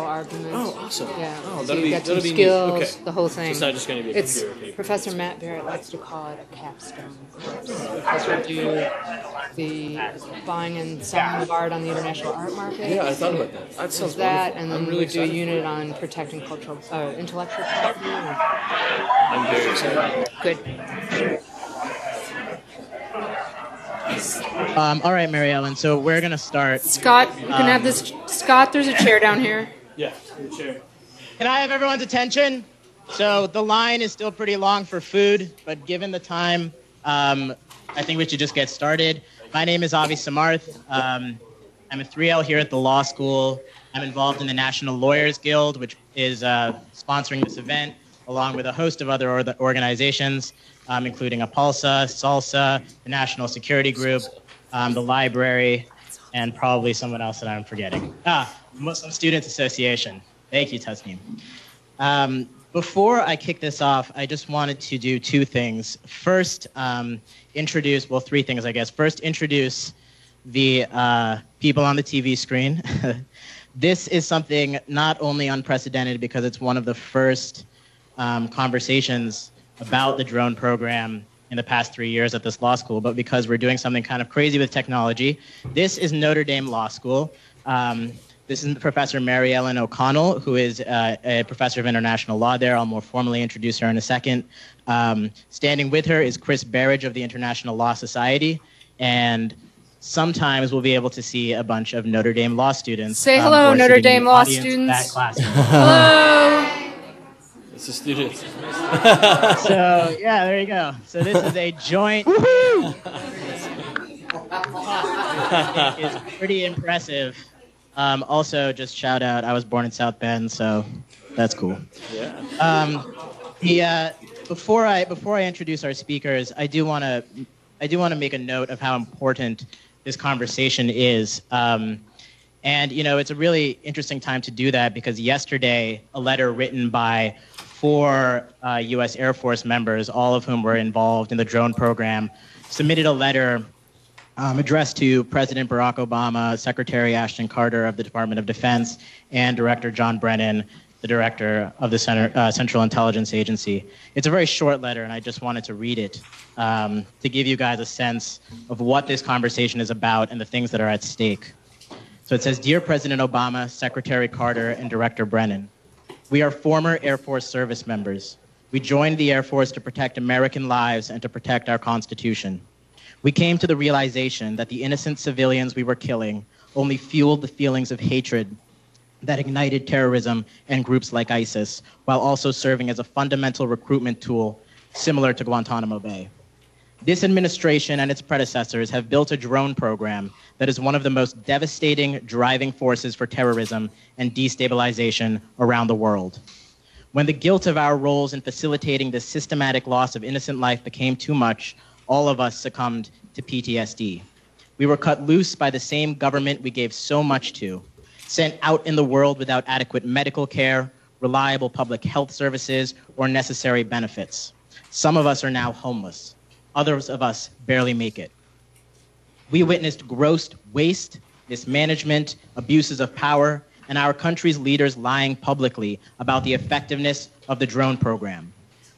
arguments. Oh, awesome. Yeah. Oh, So that'll you be get some neat. skills, Okay. the whole thing. So it's not just going to be a computer paper. Professor Matt Barrett likes to call it a capstone course because we do the buying and selling of art on the international art market. Yeah, I thought about that. That sounds that, wonderful. and then I'm really we do a excited. unit on protecting cultural, intellectual property. I'm very excited. Good. All right, Mary Ellen. So we're gonna start. Scott, you can have this. Scott, there's a chair down here. Yeah, the chair. Can I have everyone's attention? So the line is still pretty long for food, but given the time, I think we should just get started. My name is Avi Samarth. I'm a 3L here at the law school. I'm involved in the National Lawyers Guild, which is sponsoring this event, along with a host of other organizations, including APALSA, SALSA, the National Security Group, the library, and probably someone else that I'm forgetting. Muslim Students Association. Thank you, Tasneem. Before I kick this off, I just wanted to do two things. First, introduce, well, three things, I guess. First, introduce the people on the TV screen. This is something not only unprecedented because it's one of the first conversations about the drone program in the past 3 years at this law school, but because we're doing something kind of crazy with technology. This is Notre Dame Law School. This is Professor Marion O'Connell, who is a professor of international law there. I'll more formally introduce her in a second. Standing with her is Chris Berridge of the International Law Society, and sometimes we'll be able to see a bunch of Notre Dame law students. Say hello, Notre Dame law students. Hello. It's a student. So, yeah, there you go. So this is a joint... It's pretty impressive. Also, just shout out, I was born in South Bend, so that's cool. Yeah. Before I introduce our speakers, I do want to make a note of how important this conversation is. And, you know, it's a really interesting time to do that because yesterday, a letter written by 4 U.S. Air Force members, all of whom were involved in the drone program, submitted a letter addressed to President Barack Obama, Secretary Ashton Carter of the Department of Defense, and Director John Brennan, the director of the Central Intelligence Agency. It's a very short letter, and I just wanted to read it to give you guys a sense of what this conversation is about and the things that are at stake. So it says, Dear President Obama, Secretary Carter, and Director Brennan, we are former Air Force service members. We joined the Air Force to protect American lives and to protect our Constitution. We came to the realization that the innocent civilians we were killing only fueled the feelings of hatred that ignited terrorism and groups like ISIS, while also serving as a fundamental recruitment tool similar to Guantanamo Bay. This administration and its predecessors have built a drone program that is one of the most devastating driving forces for terrorism and destabilization around the world. When the guilt of our roles in facilitating this systematic loss of innocent life became too much, all of us succumbed to PTSD. We were cut loose by the same government we gave so much to, sent out in the world without adequate medical care, reliable public health services, or necessary benefits. Some of us are now homeless. Others of us barely make it. We witnessed gross waste, mismanagement, abuses of power, and our country's leaders lying publicly about the effectiveness of the drone program.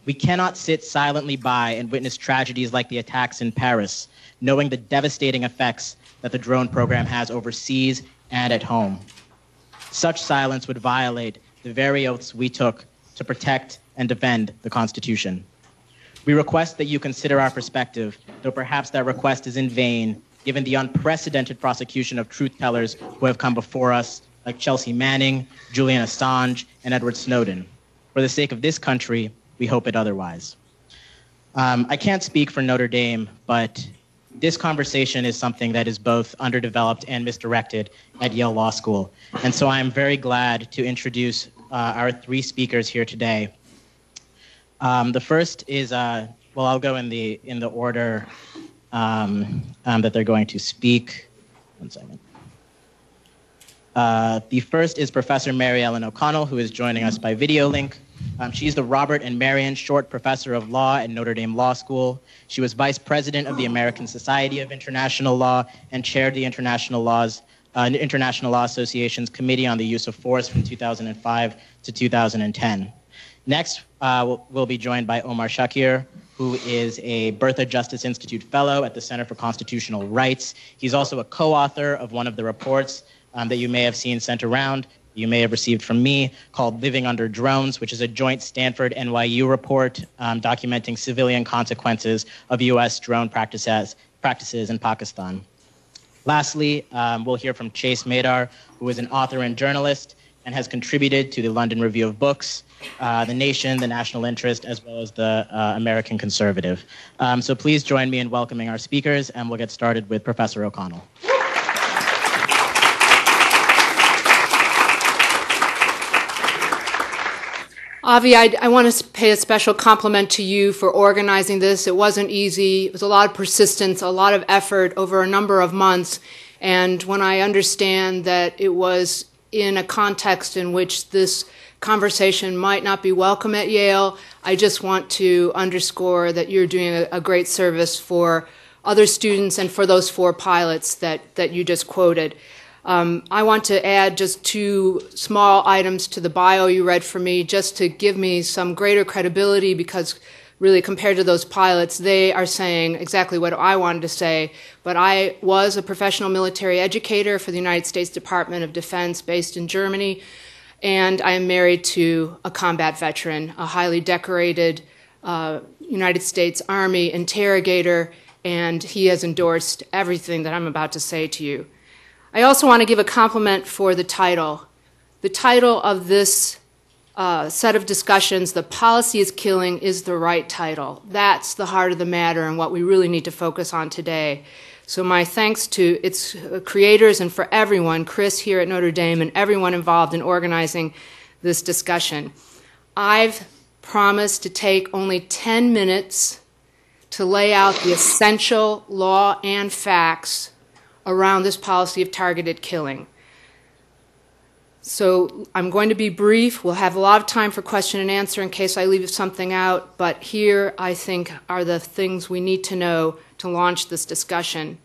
We cannot sit silently by and witness tragedies like the attacks in Paris, knowing the devastating effects that the drone program has overseas and at home. Such silence would violate the very oaths we took to protect and defend the Constitution. We request that you consider our perspective, though perhaps that request is in vain, given the unprecedented prosecution of truth-tellers who have come before us, like Chelsea Manning, Julian Assange, and Edward Snowden. For the sake of this country, we hope it otherwise. I can't speak for Notre Dame, but this conversation is something that is both underdeveloped and misdirected at Yale Law School. And so I'm very glad to introduce our 3 speakers here today. The first is, well, I'll go in the order that they're going to speak. One second. The first is Professor Marion O'Connell, who is joining us by video link. She's the Robert and Marion Short Professor of Law at Notre Dame Law School. She was Vice President of the American Society of International Law and chaired the International Law's International Law Association's Committee on the Use of Force from 2005 to 2010. Next, we'll be joined by Omar Shakir, who is a Bertha Justice Institute Fellow at the Center for Constitutional Rights. He's also a co-author of one of the reports that you may have seen sent around, you may have received from me, called Living Under Drones, which is a joint Stanford-NYU report documenting civilian consequences of U.S. drone practices in Pakistan. Lastly, we'll hear from Chase Madar, who is an author and journalist and has contributed to the London Review of Books, The Nation, The National Interest, as well as the American Conservative. So please join me in welcoming our speakers, and we'll get started with Professor O'Connell. Avi, I want to pay a special compliment to you for organizing this. It wasn't easy. It was a lot of persistence, a lot of effort over a number of months. And when I understand that it was in a context in which this conversation might not be welcome at Yale, I just want to underscore that you're doing a great service for other students and for those 4 pilots that you just quoted. I want to add just 2 small items to the bio you read for me, just to give me some greater credibility, because really compared to those pilots, they are saying exactly what I wanted to say. But I was a professional military educator for the United States Department of Defense based in Germany, and I am married to a combat veteran, a highly decorated United States Army interrogator, and he has endorsed everything that I'm about to say to you. I also want to give a compliment for the title. The title of this set of discussions, The Policy is Killing, is the right title. That's the heart of the matter and what we really need to focus on today. So my thanks to its creators and for everyone, Chris here at Notre Dame and everyone involved in organizing this discussion. I've promised to take only 10 minutes to lay out the essential law and facts around this policy of targeted killing. So I'm going to be brief. We'll have a lot of time for question and answer in case I leave something out, but here I think are the things we need to know to launch this discussion.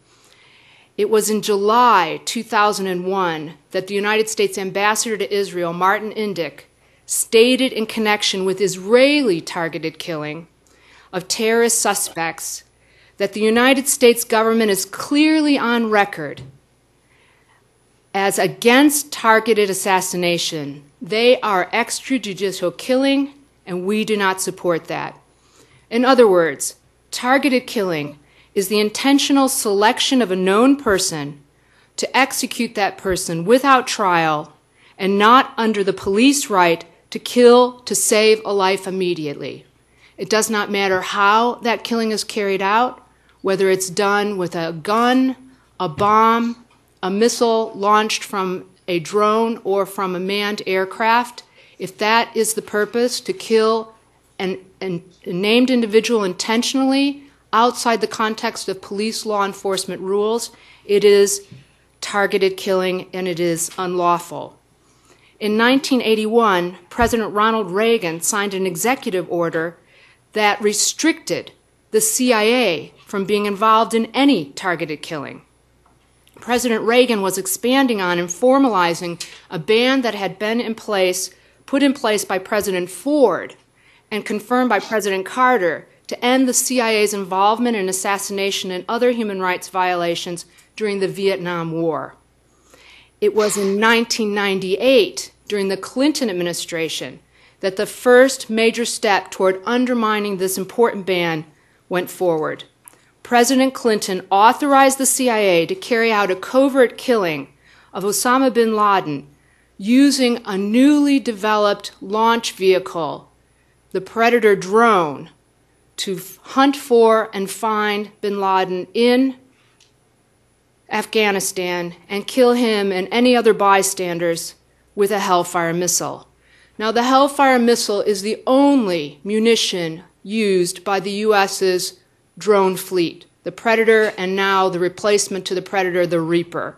It was in July 2001 that the United States Ambassador to Israel, Martin Indyk, stated in connection with Israeli targeted killing of terrorist suspects that the United States government is clearly on record as against targeted assassination. They are extrajudicial killing, and we do not support that. In other words, targeted killing is the intentional selection of a known person to execute that person without trial and not under the police right to kill to save a life immediately. It does not matter how that killing is carried out, whether it's done with a gun, a bomb, a missile launched from a drone or from a manned aircraft. If that is the purpose, to kill a named individual intentionally outside the context of police law enforcement rules, it is targeted killing and it is unlawful. In 1981, President Ronald Reagan signed an executive order that restricted the CIA from being involved in any targeted killing. President Reagan was expanding on and formalizing a ban that had been put in place by President Ford and confirmed by President Carter to end the CIA's involvement in assassination and other human rights violations during the Vietnam War. It was in 1998, during the Clinton administration, that the first major step toward undermining this important ban went forward. President Clinton authorized the CIA to carry out a covert killing of Osama bin Laden using a newly developed launch vehicle, the Predator drone, to hunt for and find bin Laden in Afghanistan and kill him and any other bystanders with a Hellfire missile. Now, the Hellfire missile is the only munition used by the U.S.'s drone fleet, the Predator, and now the replacement to the Predator, the Reaper.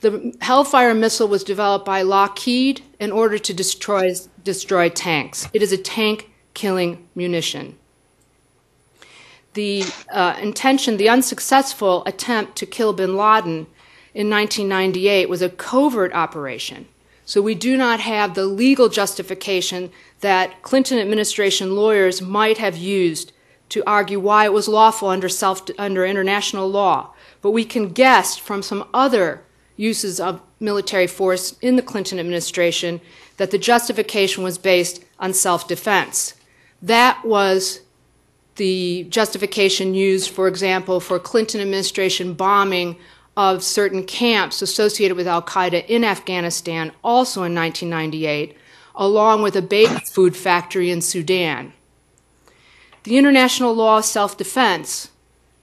The Hellfire missile was developed by Lockheed in order to destroy tanks. It is a tank-killing munition. The unsuccessful attempt to kill bin Laden in 1998 was a covert operation. So we do not have the legal justification that Clinton administration lawyers might have used to argue why it was lawful under international law. But we can guess from some other uses of military force in the Clinton administration that the justification was based on self-defense. That was the justification used, for example, for Clinton administration bombing of certain camps associated with al-Qaeda in Afghanistan, also in 1998, along with a baby food factory in Sudan. The international law of self-defense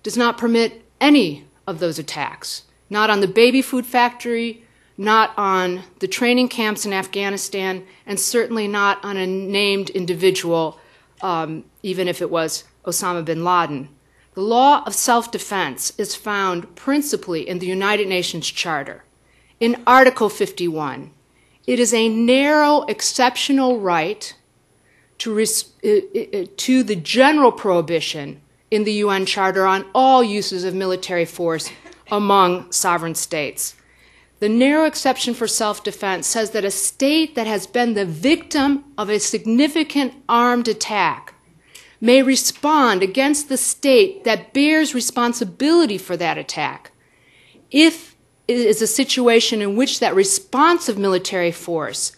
does not permit any of those attacks, not on the baby food factory, not on the training camps in Afghanistan, and certainly not on a named individual, even if it was Osama bin Laden. The law of self-defense is found principally in the United Nations Charter. In Article 51, it is a narrow exceptional right to the general prohibition in the UN Charter on all uses of military force among sovereign states. The narrow exception for self-defense says that a state that has been the victim of a significant armed attack may respond against the state that bears responsibility for that attack if it is a situation in which that responsive military force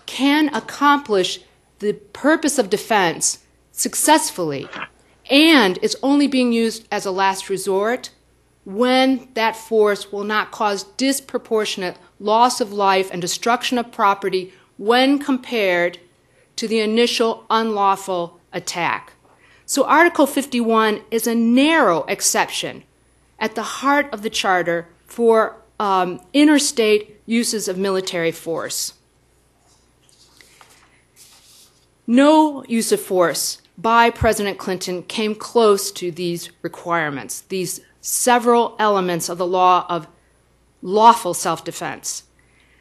can accomplish the purpose of defense successfully and is only being used as a last resort when that force will not cause disproportionate loss of life and destruction of property when compared to the initial unlawful attack. So Article 51 is a narrow exception at the heart of the Charter for interstate uses of military force. No use of force by President Clinton came close to these requirements, these several elements of the law of lawful self-defense.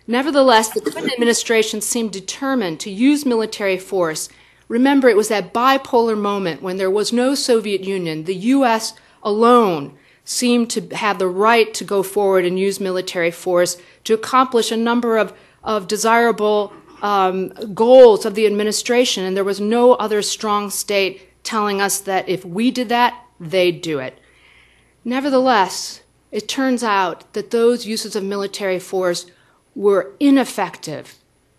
Nevertheless, the Clinton administration seemed determined to use military force. Remember, it was that bipolar moment when there was no Soviet Union. The U.S. alone seemed to have the right to go forward and use military force to accomplish a number of desirable goals of the administration, and there was no other strong state telling us that if we did that, they'd do it. Nevertheless, it turns out that those uses of military force were ineffective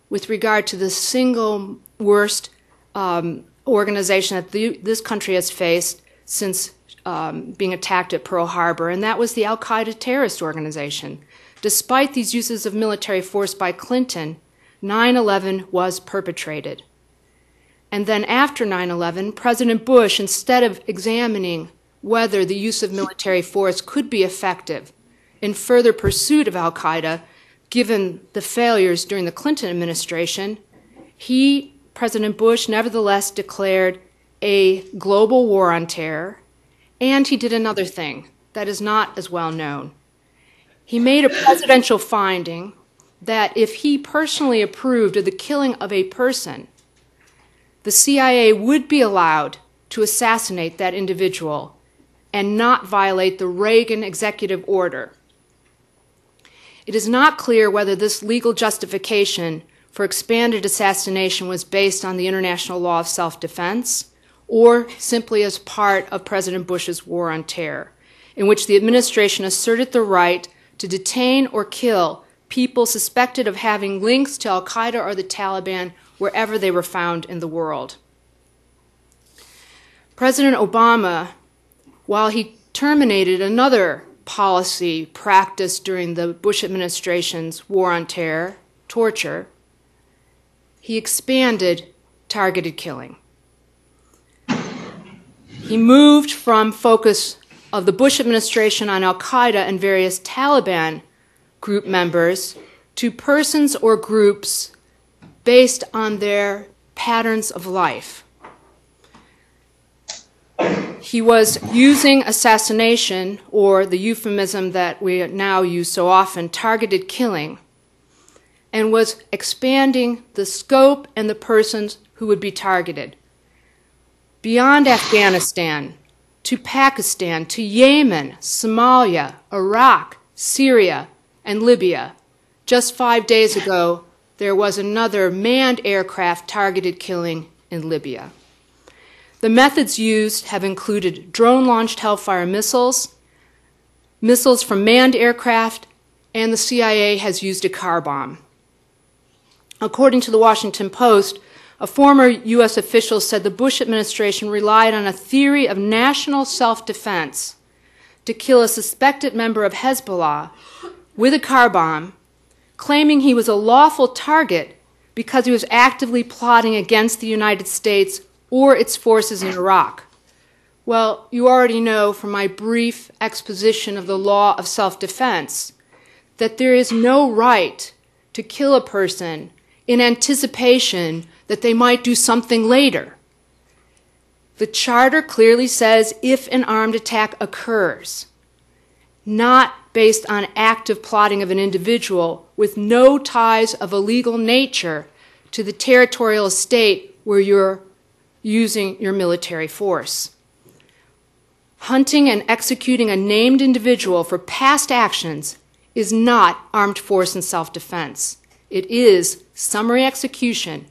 with regard to the single worst organization that this country has faced since being attacked at Pearl Harbor, and that was the al-Qaeda terrorist organization. Despite these uses of military force by Clinton, 9/11 was perpetrated. And then after 9/11, President Bush, instead of examining whether the use of military force could be effective in further pursuit of al-Qaeda, given the failures during the Clinton administration, President Bush, nevertheless declared a global war on terror, and he did another thing that is not as well known. He made a presidential finding that if he personally approved of the killing of a person, the CIA would be allowed to assassinate that individual and not violate the Reagan executive order. It is not clear whether this legal justification for expanded assassination was based on the international law of self-defense or simply as part of President Bush's war on terror, in which the administration asserted the right to detain or kill people suspected of having links to al-Qaeda or the Taliban wherever they were found in the world. President Obama, while he terminated another policy practiced during the Bush administration's war on terror, torture, he expanded targeted killing. He moved from focus of the Bush administration on al-Qaeda and various Taliban group members to persons or groups based on their patterns of life. He was using assassination, or the euphemism that we now use so often, targeted killing, and was expanding the scope and the persons who would be targeted. Beyond Afghanistan, to Pakistan, to Yemen, Somalia, Iraq, Syria, and Libya. Just 5 days ago, there was another manned aircraft targeted killing in Libya. The methods used have included drone-launched Hellfire missiles, missiles from manned aircraft, and the CIA has used a car bomb. According to the Washington Post, a former U.S. official said the Bush administration relied on a theory of national self-defense to kill a suspected member of Hezbollah with a car bomb, claiming he was a lawful target because he was actively plotting against the United States or its forces in Iraq. Well, you already know from my brief exposition of the law of self-defense that there is no right to kill a person in anticipation that they might do something later. The Charter clearly says if an armed attack occurs, not based on active plotting of an individual with no ties of a legal nature to the territorial state where you're using your military force. Hunting and executing a named individual for past actions is not armed force and self-defense. It is summary execution,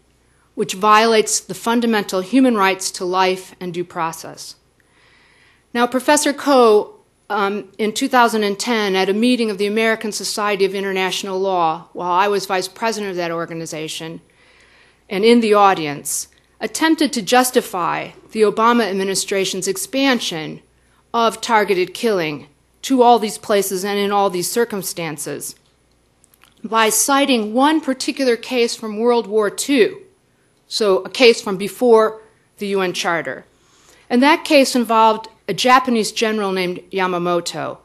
which violates the fundamental human rights to life and due process. Now, Professor Coe, in 2010, at a meeting of the American Society of International Law, while I was vice president of that organization, and in the audience, attempted to justify the Obama administration's expansion of targeted killing to all these places and in all these circumstances by citing one particular case from World War II, so a case from before the UN Charter. And that case involved a Japanese general named Yamamoto,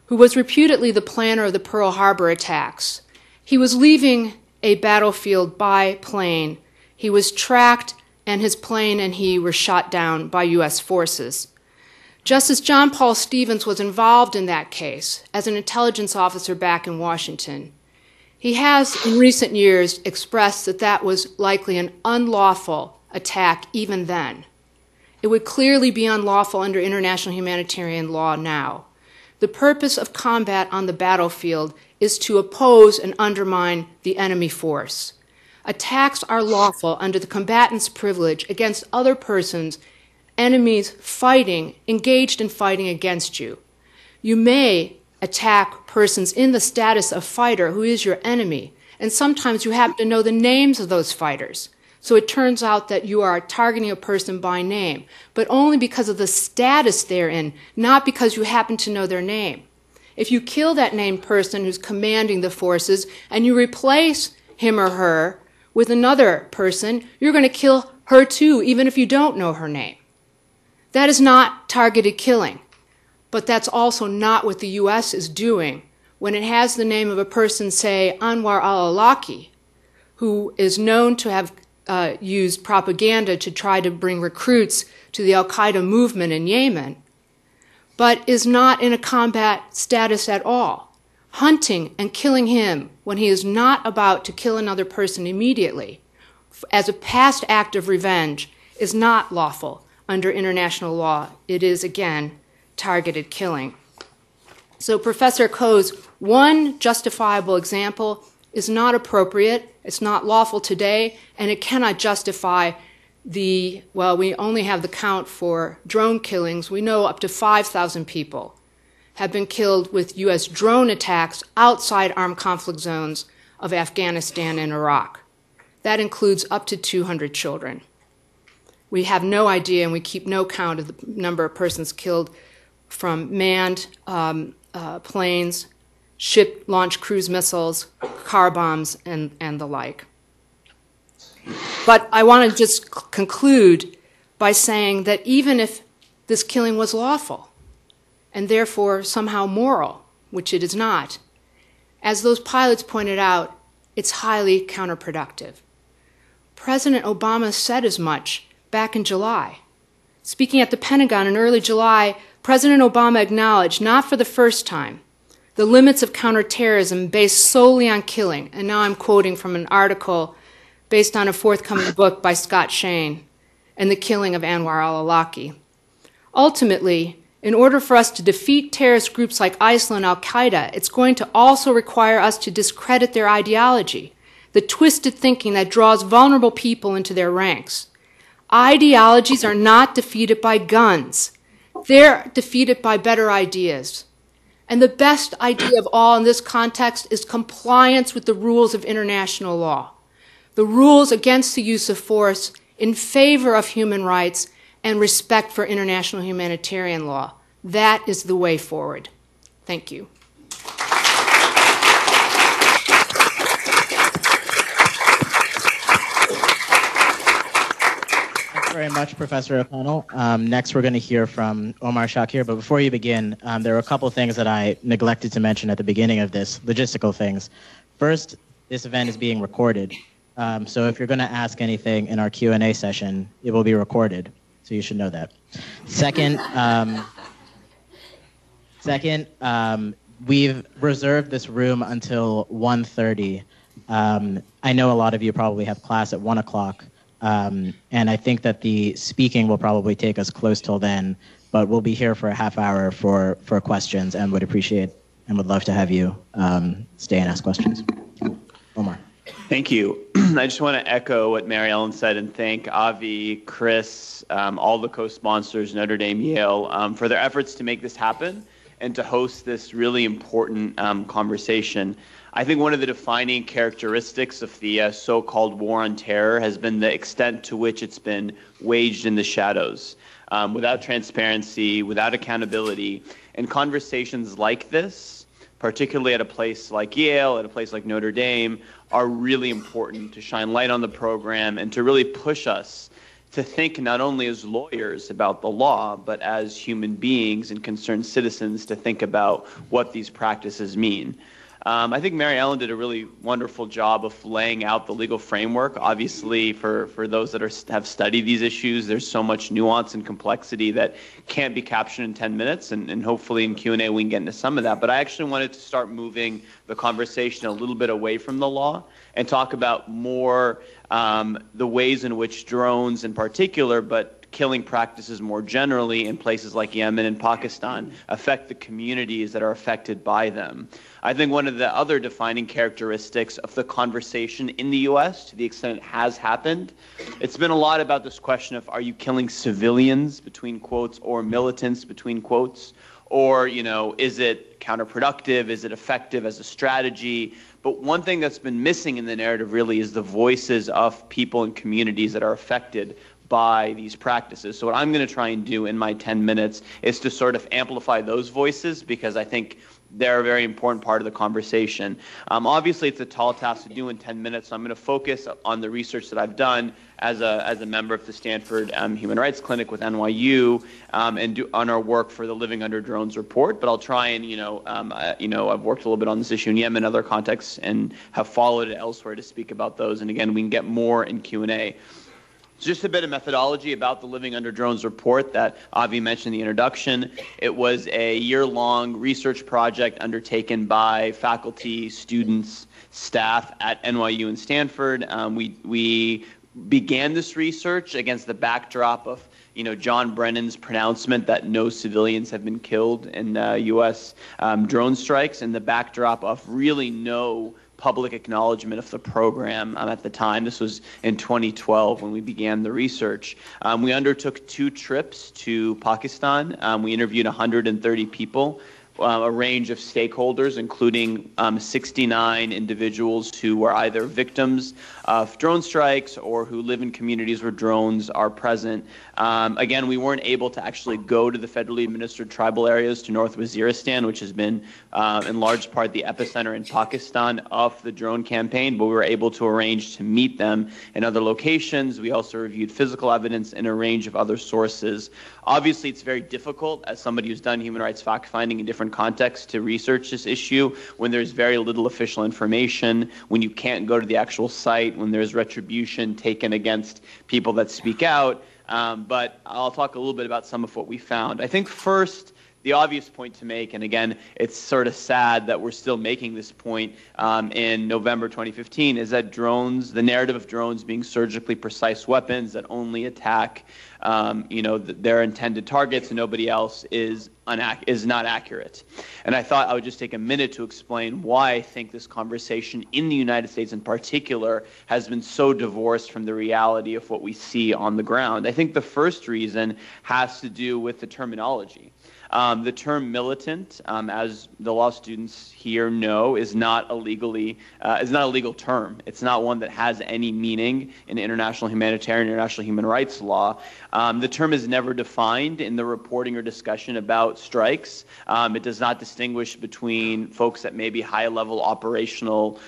who was reputedly the planner of the Pearl Harbor attacks. He was leaving a battlefield by plane. He was tracked, and his plane and he were shot down by U.S. forces. Justice John Paul Stevens was involved in that case as an intelligence officer back in Washington. He has, in recent years, expressed that that was likely an unlawful attack even then. It would clearly be unlawful under international humanitarian law now. The purpose of combat on the battlefield is to oppose and undermine the enemy force. Attacks are lawful under the combatant's privilege against other persons, enemies fighting, engaged in fighting against you. You may attack persons in the status of fighter who is your enemy, and sometimes you happen to know the names of those fighters. So it turns out that you are targeting a person by name, but only because of the status they're in, not because you happen to know their name. If you kill that named person who's commanding the forces and you replace him or her with another person, you're going to kill her too, even if you don't know her name. That is not targeted killing, but that's also not what the U.S. is doing when it has the name of a person, say, Anwar al-Awlaki, who is known to have used propaganda to try to bring recruits to the al-Qaeda movement in Yemen, but is not in a combat status at all. Hunting and killing him when he is not about to kill another person immediately as a past act of revenge is not lawful under international law. It is, again, targeted killing. So Professor Coe's one justifiable example is not appropriate, it's not lawful today, and it cannot justify we only have the count for drone killings. We know up to 5,000 people have been killed with U.S. drone attacks outside armed conflict zones of Afghanistan and Iraq. That includes up to 200 children. We have no idea, and we keep no count of the number of persons killed from manned planes, ship-launched cruise missiles, car bombs, and the like. But I want to just conclude by saying that even if this killing was lawful, and therefore somehow moral, which it is not, as those pilots pointed out, it's highly counterproductive. President Obama said as much back in July. Speaking at the Pentagon in early July, President Obama acknowledged, not for the first time, the limits of counterterrorism based solely on killing. And now I'm quoting from an article based on a forthcoming book by Scott Shane and the killing of Anwar al-Awlaki. Ultimately, In order for us to defeat terrorist groups like ISIL and al-Qaeda, it's going to also require us to discredit their ideology, the twisted thinking that draws vulnerable people into their ranks. Ideologies are not defeated by guns. They're defeated by better ideas. And the best idea of all in this context is compliance with the rules of international law, the rules against the use of force in favor of human rights and respect for international humanitarian law. That is the way forward. Thank you. Thanks very much, Professor O'Connell. Next, we're going to hear from Omar Shakir. But before you begin, there are a couple things that I neglected to mention at the beginning of this, logistical things. First, this event is being recorded. So if you're going to ask anything in our Q&A session, it will be recorded. So you should know that. Second, we've reserved this room until 1:30. I know a lot of you probably have class at 1 o'clock. And I think that the speaking will probably take us close till then, but we'll be here for a half hour for questions and would appreciate and would love to have you stay and ask questions. Omar. Thank you. I just want to echo what Marion said and thank Avi, Chris, all the co-sponsors, Notre Dame, Yale, for their efforts to make this happen and to host this really important conversation. I think one of the defining characteristics of the so-called war on terror has been the extent to which it's been waged in the shadows, without transparency, without accountability. And conversations like this, particularly at a place like Yale, at a place like Notre Dame, are really important to shine light on the program and to really push us to think not only as lawyers about the law, but as human beings and concerned citizens to think about what these practices mean. I think Mary Ellen did a really wonderful job of laying out the legal framework. Obviously, for those that have studied these issues, there's so much nuance and complexity that can't be captured in 10 minutes, and hopefully in Q&A we can get into some of that. But I actually wanted to start moving the conversation a little bit away from the law and talk about more the ways in which drones in particular, but killing practices more generally in places like Yemen and Pakistan affect the communities that are affected by them. I think one of the other defining characteristics of the conversation in the U.S., to the extent it has happened, it's been a lot about this question of, are you killing civilians, between quotes, or militants, between quotes? Or, you know, is it counterproductive? Is it effective as a strategy? But one thing that's been missing in the narrative really is the voices of people and communities that are affected by these practices. So what I'm going to try and do in my 10 minutes is to sort of amplify those voices, because I think they're a very important part of the conversation. Obviously, it's a tall task to do in 10 minutes, so I'm going to focus on the research that I've done as a member of the Stanford Human Rights Clinic with NYU, and do on our work for the Living Under Drones report. But I'll try and, I've worked a little bit on this issue in Yemen and other contexts and have followed it elsewhere to speak about those. And again, we can get more in Q&A. So just a bit of methodology about the Living Under Drones report that Avi mentioned in the introduction. It was a year-long research project undertaken by faculty, students, staff at NYU and Stanford. We began this research against the backdrop of John Brennan's pronouncement that no civilians have been killed in U.S. Drone strikes, and the backdrop of really no public acknowledgement of the program at the time. This was in 2012 when we began the research. We undertook 2 trips to Pakistan. We interviewed 130 people, a range of stakeholders, including 69 individuals who were either victims of drone strikes or who live in communities where drones are present. Again, we weren't able to actually go to the federally administered tribal areas to North Waziristan, which has been in large part the epicenter in Pakistan of the drone campaign, but we were able to arrange to meet them in other locations. We also reviewed physical evidence in a range of other sources. Obviously, it's very difficult, as somebody who's done human rights fact-finding in different contexts, to research this issue when there's very little official information, when you can't go to the actual site, when there's retribution taken against people that speak out. But I'll talk a little bit about some of what we found. I think first, the obvious point to make, and again, it's sort of sad that we're still making this point in November 2015, is that drones, the narrative of drones being surgically precise weapons that only attack their intended targets and nobody else is not accurate. And I thought I would just take a minute to explain why I think this conversation in the United States in particular has been so divorced from the reality of what we see on the ground. I think the first reason has to do with the terminology. The term militant, as the law students here know, is not a legal term. It's not one that has any meaning in international humanitarian, international human rights law. The term is never defined in the reporting or discussion about strikes. It does not distinguish between folks that may be high-level operational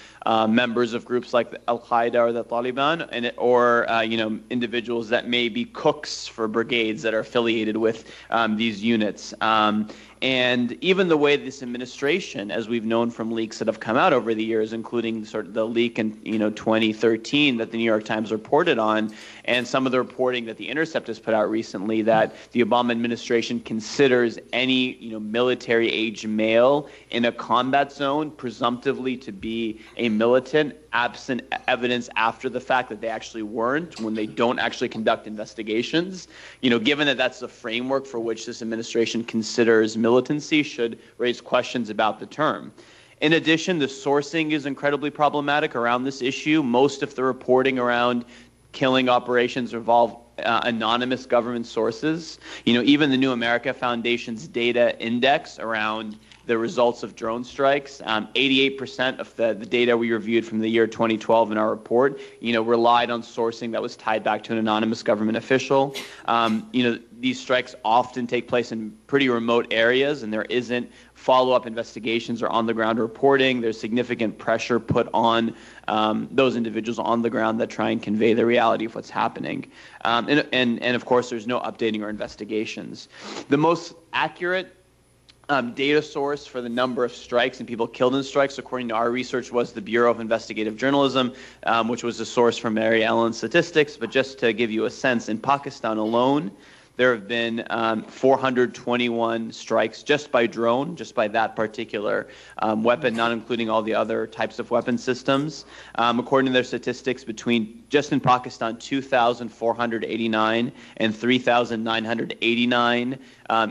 members of groups like Al-Qaeda or the Taliban, or individuals that may be cooks for brigades that are affiliated with these units. And even the way this administration, as we've known from leaks that have come out over the years, including sort of the leak in 2013 that the New York Times reported on, and some of the reporting that The Intercept has put out recently, that the Obama administration considers any military-age male in a combat zone presumptively to be a militant, absent evidence after the fact that they actually weren't, when they don't actually conduct investigations. Given that that's the framework for which this administration considers militancy, should raise questions about the term. In addition, the sourcing is incredibly problematic around this issue. Most of the reporting around killing operations involve anonymous government sources. Even the New America Foundation's data index around the results of drone strikes, 88% of the data we reviewed from the year 2012 in our report, relied on sourcing that was tied back to an anonymous government official. These strikes often take place in pretty remote areas, and there isn't follow-up investigations or on-the-ground reporting. There's significant pressure put on those individuals on the ground that try and convey the reality of what's happening. And of course, there's no updating or investigations. The most accurate data source for the number of strikes and people killed in strikes, according to our research, was the Bureau of Investigative Journalism, which was a source from Marion statistics. But just to give you a sense, in Pakistan alone, there have been 421 strikes just by drone, just by that particular weapon, not including all the other types of weapon systems. According to their statistics, between just in Pakistan, 2,489 and 3,989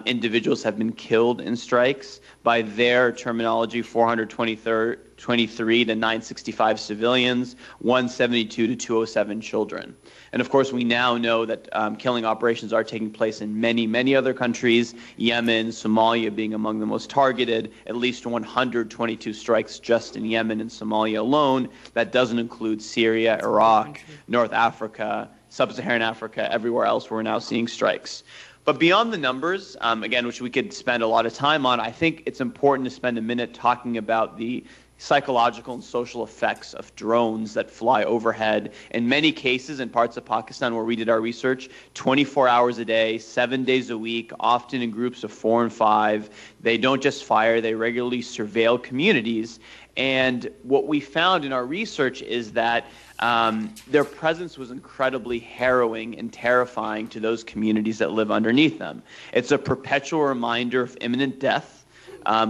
individuals have been killed in strikes. By their terminology, 423 to 965 civilians, 172 to 207 children. And of course, we now know that killing operations are taking place in many, many other countries, Yemen, Somalia being among the most targeted, at least 122 strikes just in Yemen and Somalia alone. That doesn't include Syria, Iraq, North Africa, Sub-Saharan Africa, everywhere else we're now seeing strikes. But beyond the numbers, again, which we could spend a lot of time on, I think it's important to spend a minute talking about the psychological and social effects of drones that fly overhead. In many cases, in parts of Pakistan where we did our research, 24 hours a day, 7 days a week, often in groups of 4 and 5. They don't just fire, they regularly surveil communities. And what we found in our research is that their presence was incredibly harrowing and terrifying to those communities that live underneath them. It's a perpetual reminder of imminent death.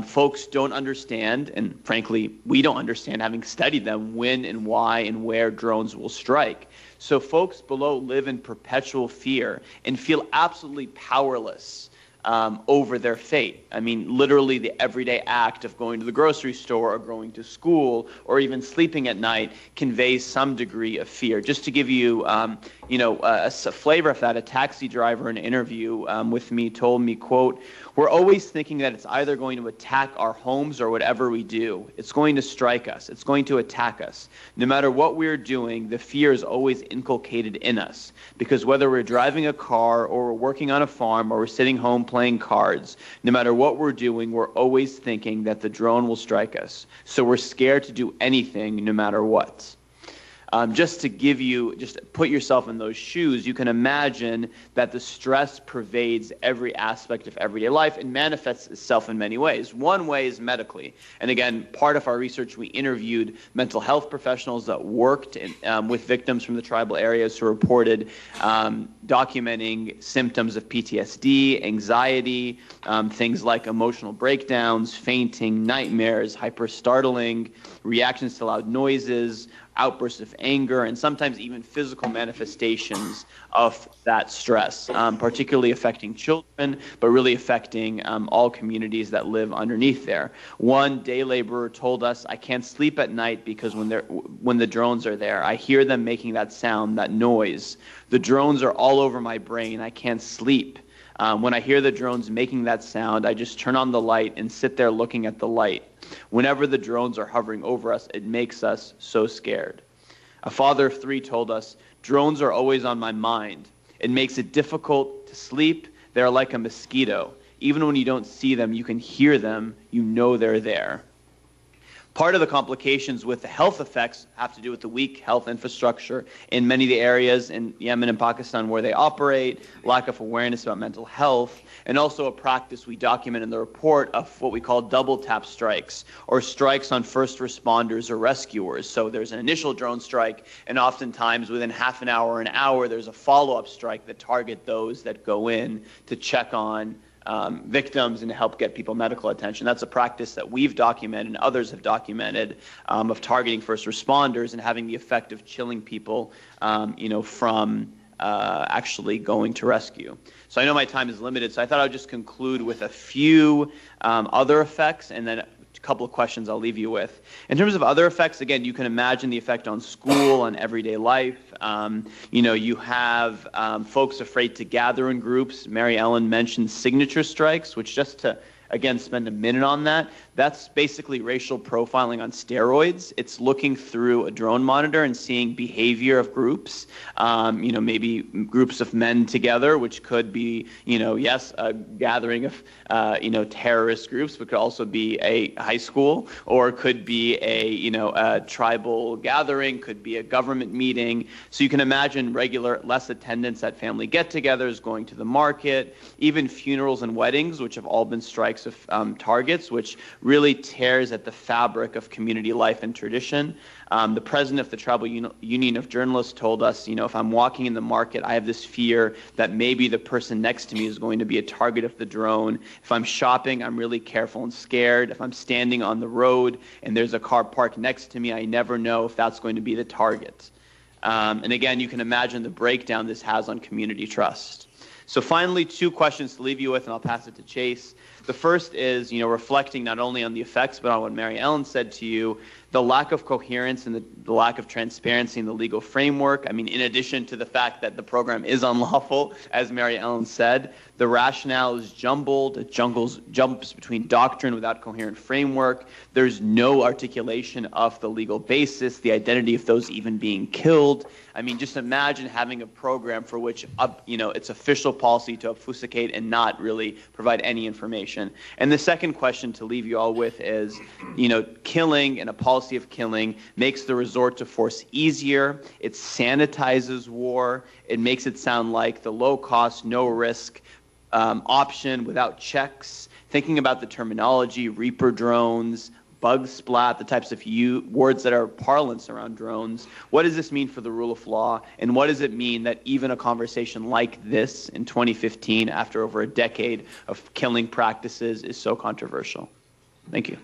Folks don't understand, and frankly, we don't understand, having studied them, when and why and where drones will strike. So folks below live in perpetual fear and feel absolutely powerless over their fate. I mean, literally the everyday act of going to the grocery store or going to school or even sleeping at night conveys some degree of fear. Just to give you, a flavor of that, a taxi driver in an interview with me told me, quote, "We're always thinking that it's either going to attack our homes or whatever we do. It's going to strike us. It's going to attack us. No matter what we're doing, the fear is always inculcated in us. Because whether we're driving a car or we're working on a farm or we're sitting home playing cards, no matter what we're doing, we're always thinking that the drone will strike us. So we're scared to do anything no matter what." Just to give you, just put yourself in those shoes, you can imagine that the stress pervades every aspect of everyday life and manifests itself in many ways. One way is medically. And again, part of our research, we interviewed mental health professionals that worked with victims from the tribal areas who reported documenting symptoms of PTSD, anxiety, things like emotional breakdowns, fainting, nightmares, hyperstartling, reactions to loud noises, outbursts of anger, and sometimes even physical manifestations of that stress, particularly affecting children, but really affecting all communities that live underneath there. One day laborer told us, "I can't sleep at night because when the drones are there, I hear them making that sound, that noise. The drones are all over my brain. I can't sleep. When I hear the drones making that sound, I just turn on the light and sit there looking at the light. Whenever the drones are hovering over us, it makes us so scared." A father of 3 told us, "Drones are always on my mind. It makes it difficult to sleep. They're like a mosquito. Even when you don't see them, you can hear them. You know they're there." Part of the complications with the health effects have to do with the weak health infrastructure in many of the areas in Yemen and Pakistan where they operate, lack of awareness about mental health, and also a practice we document in the report of what we call double tap strikes, or strikes on first responders or rescuers. So there's an initial drone strike, and oftentimes within half an hour or an hour, there's a follow-up strike that target those that go in to check on victims and to help get people medical attention. That's a practice that we've documented and others have documented of targeting first responders and having the effect of chilling people, from actually going to rescue. So I know my time is limited, so I thought I would just conclude with a few other effects, and then a couple of questions I'll leave you with. In terms of other effects, again, you can imagine the effect on school, on everyday life. You have folks afraid to gather in groups. Mary Ellen mentioned signature strikes, which, just to, again, spend a minute on that, that's basically racial profiling on steroids. It's looking through a drone monitor and seeing behavior of groups, maybe groups of men together, which could be, yes, a gathering of, terrorist groups, but could also be a high school, or could be a tribal gathering, could be a government meeting. So you can imagine less attendance at family get-togethers, going to the market, even funerals and weddings, which have all been strikes of targets, which really tears at the fabric of community life and tradition. The president of the Tribal Union of Journalists told us, if I'm walking in the market, I have this fear that maybe the person next to me is going to be a target of the drone. If I'm shopping, I'm really careful and scared. If I'm standing on the road and there's a car parked next to me, I never know if that's going to be the target. And again, you can imagine the breakdown this has on community trust. So finally, 2 questions to leave you with, and I'll pass it to Chase. The first is, reflecting not only on the effects, but on what Mary Ellen said to you, the lack of coherence and the lack of transparency in the legal framework. I mean, in addition to the fact that the program is unlawful, as Mary Ellen said, the rationale is jumbled. It jumps between doctrine without coherent framework. There's no articulation of the legal basis, the identity of those even being killed. I mean, just imagine having a program for which, it's official policy to obfuscate and not really provide any information. And the second question to leave you all with is, killing and a policy of killing makes the resort to force easier. It sanitizes war. It makes it sound like the low-cost, no-risk option without checks. Thinking about the terminology, Reaper drones, bug splat, the types of words that are parlance around drones. What does this mean for the rule of law? And what does it mean that even a conversation like this in 2015, after over a decade of killing practices, is so controversial? Thank you.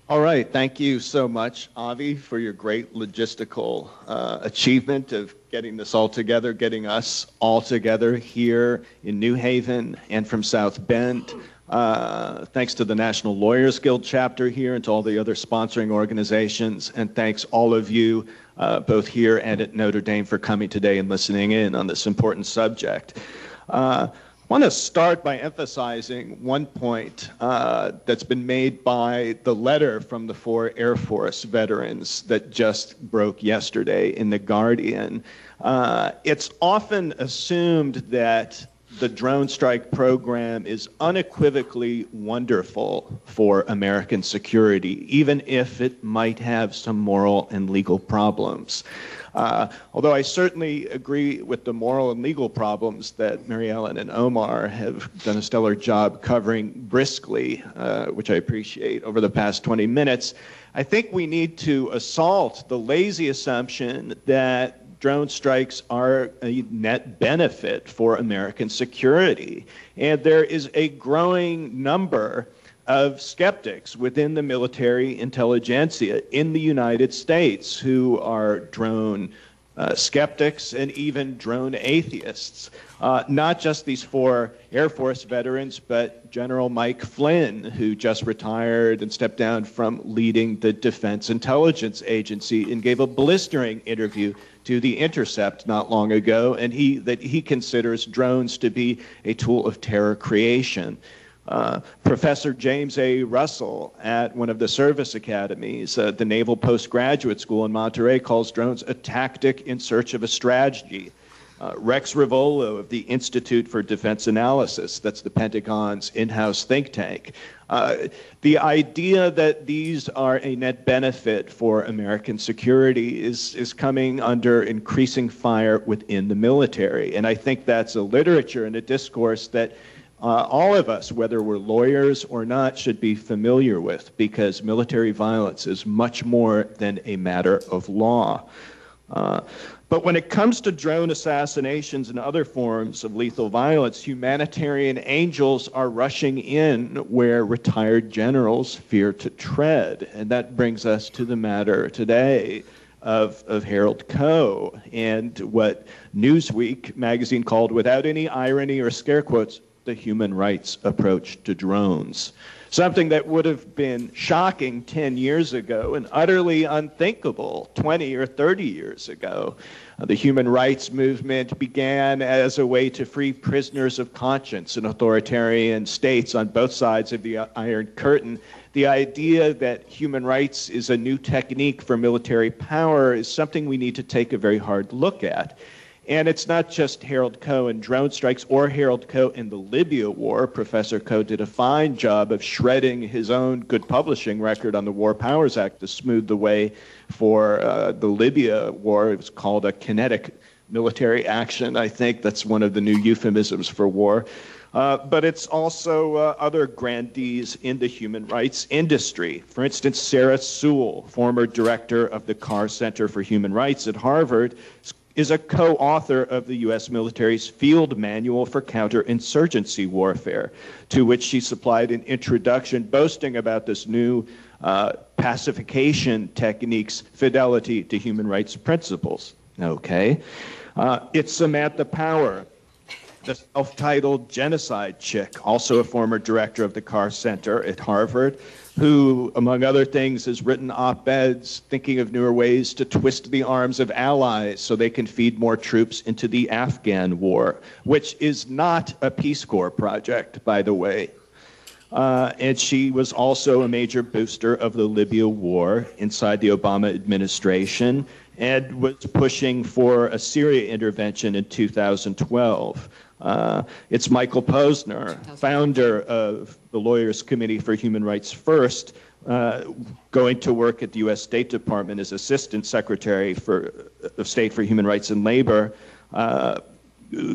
All right, thank you so much, Avi, for your great logistical achievement of getting this all together, getting us all together here in New Haven and from South Bend. Thanks to the National Lawyers Guild chapter here and to all the other sponsoring organizations, and thanks all of you both here and at Notre Dame for coming today and listening in on this important subject. I want to start by emphasizing one point that's been made by the letter from the 4 Air Force veterans that just broke yesterday in The Guardian. It's often assumed that the drone strike program is unequivocally wonderful for American security, even if it might have some moral and legal problems. Although I certainly agree with the moral and legal problems that Mary Ellen and Omar have done a stellar job covering briskly, which I appreciate, over the past 20 minutes, I think we need to assault the lazy assumption that drone strikes are a net benefit for American security. And there is a growing number of skeptics within the military intelligentsia in the United States who are drone skeptics and even drone atheists. Not just these 4 Air Force veterans, but General Mike Flynn, who just retired and stepped down from leading the Defense Intelligence Agency and gave a blistering interview to The Intercept not long ago, and he considers drones to be a tool of terror creation. Professor James A. Russell at one of the service academies, the Naval Postgraduate School in Monterey, calls drones a tactic in search of a strategy. Rex Rivolo of the Institute for Defense Analysis, that's the Pentagon's in-house think tank. The idea that these are a net benefit for American security is coming under increasing fire within the military. And I think that's a literature and a discourse that all of us, whether we're lawyers or not, should be familiar with, because military violence is much more than a matter of law. But when it comes to drone assassinations and other forms of lethal violence, humanitarian angels are rushing in where retired generals fear to tread. And that brings us to the matter today of Harold Coe and what Newsweek magazine called, without any irony or scare quotes, the human rights approach to drones. Something that would have been shocking 10 years ago and utterly unthinkable 20 or 30 years ago. The human rights movement began as a way to free prisoners of conscience in authoritarian states on both sides of the Iron Curtain. The idea that human rights is a new technique for military power is something we need to take a very hard look at. And it's not just Harold Coe and drone strikes or Harold Coe in the Libya war. Professor Coe did a fine job of shredding his own good publishing record on the War Powers Act to smooth the way for the Libya war. It was called a kinetic military action. I think that's one of the new euphemisms for war. But it's also other grandees in the human rights industry. For instance, Sarah Sewell, former director of the Carr Center for Human Rights at Harvard, is a co-author of the U.S. military's Field Manual for Counterinsurgency Warfare, to which she supplied an introduction boasting about this new pacification technique's fidelity to human rights principles. Okay. It's Samantha Power, the self-titled genocide chick, also a former director of the Carr Center at Harvard, who, among other things, has written op-eds thinking of newer ways to twist the arms of allies so they can feed more troops into the Afghan war, which is not a Peace Corps project, by the way. And she was also a major booster of the Libya war inside the Obama administration and was pushing for a Syria intervention in 2012. It's Michael Posner, founder of the Lawyers Committee for Human Rights First, going to work at the U.S. State Department as Assistant Secretary of State for Human Rights and Labor,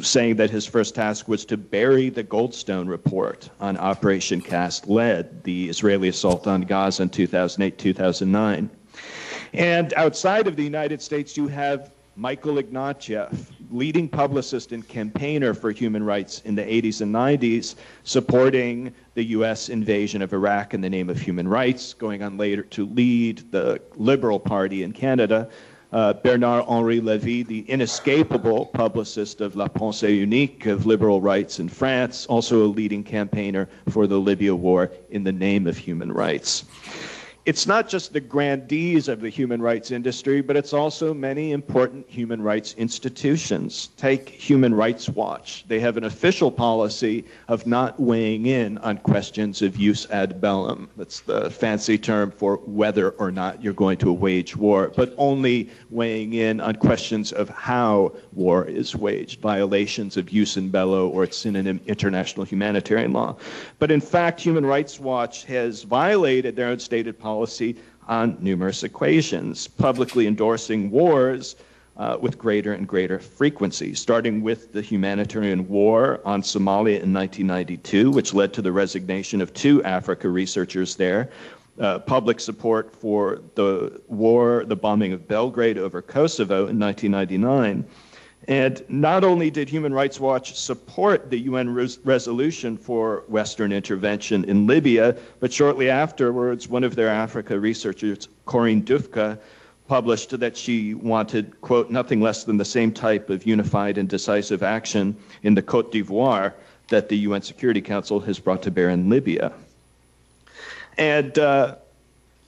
saying that his first task was to bury the Goldstone report on Operation Cast Lead, the Israeli assault on Gaza in 2008-2009. And outside of the United States, you have Michael Ignatieff, leading publicist and campaigner for human rights in the 80s and 90s, supporting the U.S. invasion of Iraq in the name of human rights, going on later to lead the Liberal Party in Canada. Bernard-Henri Lévy, the inescapable publicist of La Pensée Unique of liberal rights in France, also a leading campaigner for the Libya war in the name of human rights. It's not just the grandees of the human rights industry, but it's also many important human rights institutions. Take Human Rights Watch. They have an official policy of not weighing in on questions of jus ad bellum. That's the fancy term for whether or not you're going to wage war, but only weighing in on questions of how war is waged, violations of jus in bello or its synonym, international humanitarian law. But in fact, Human Rights Watch has violated their own stated policy on numerous occasions, publicly endorsing wars with greater and greater frequency, starting with the humanitarian war on Somalia in 1992, which led to the resignation of 2 Africa researchers there, public support for the war, the bombing of Belgrade over Kosovo in 1999. And not only did Human Rights Watch support the UN resolution for Western intervention in Libya, but shortly afterwards, one of their Africa researchers, Corinne Dufka, published that she wanted, quote, nothing less than the same type of unified and decisive action in the Côte d'Ivoire that the UN Security Council has brought to bear in Libya. And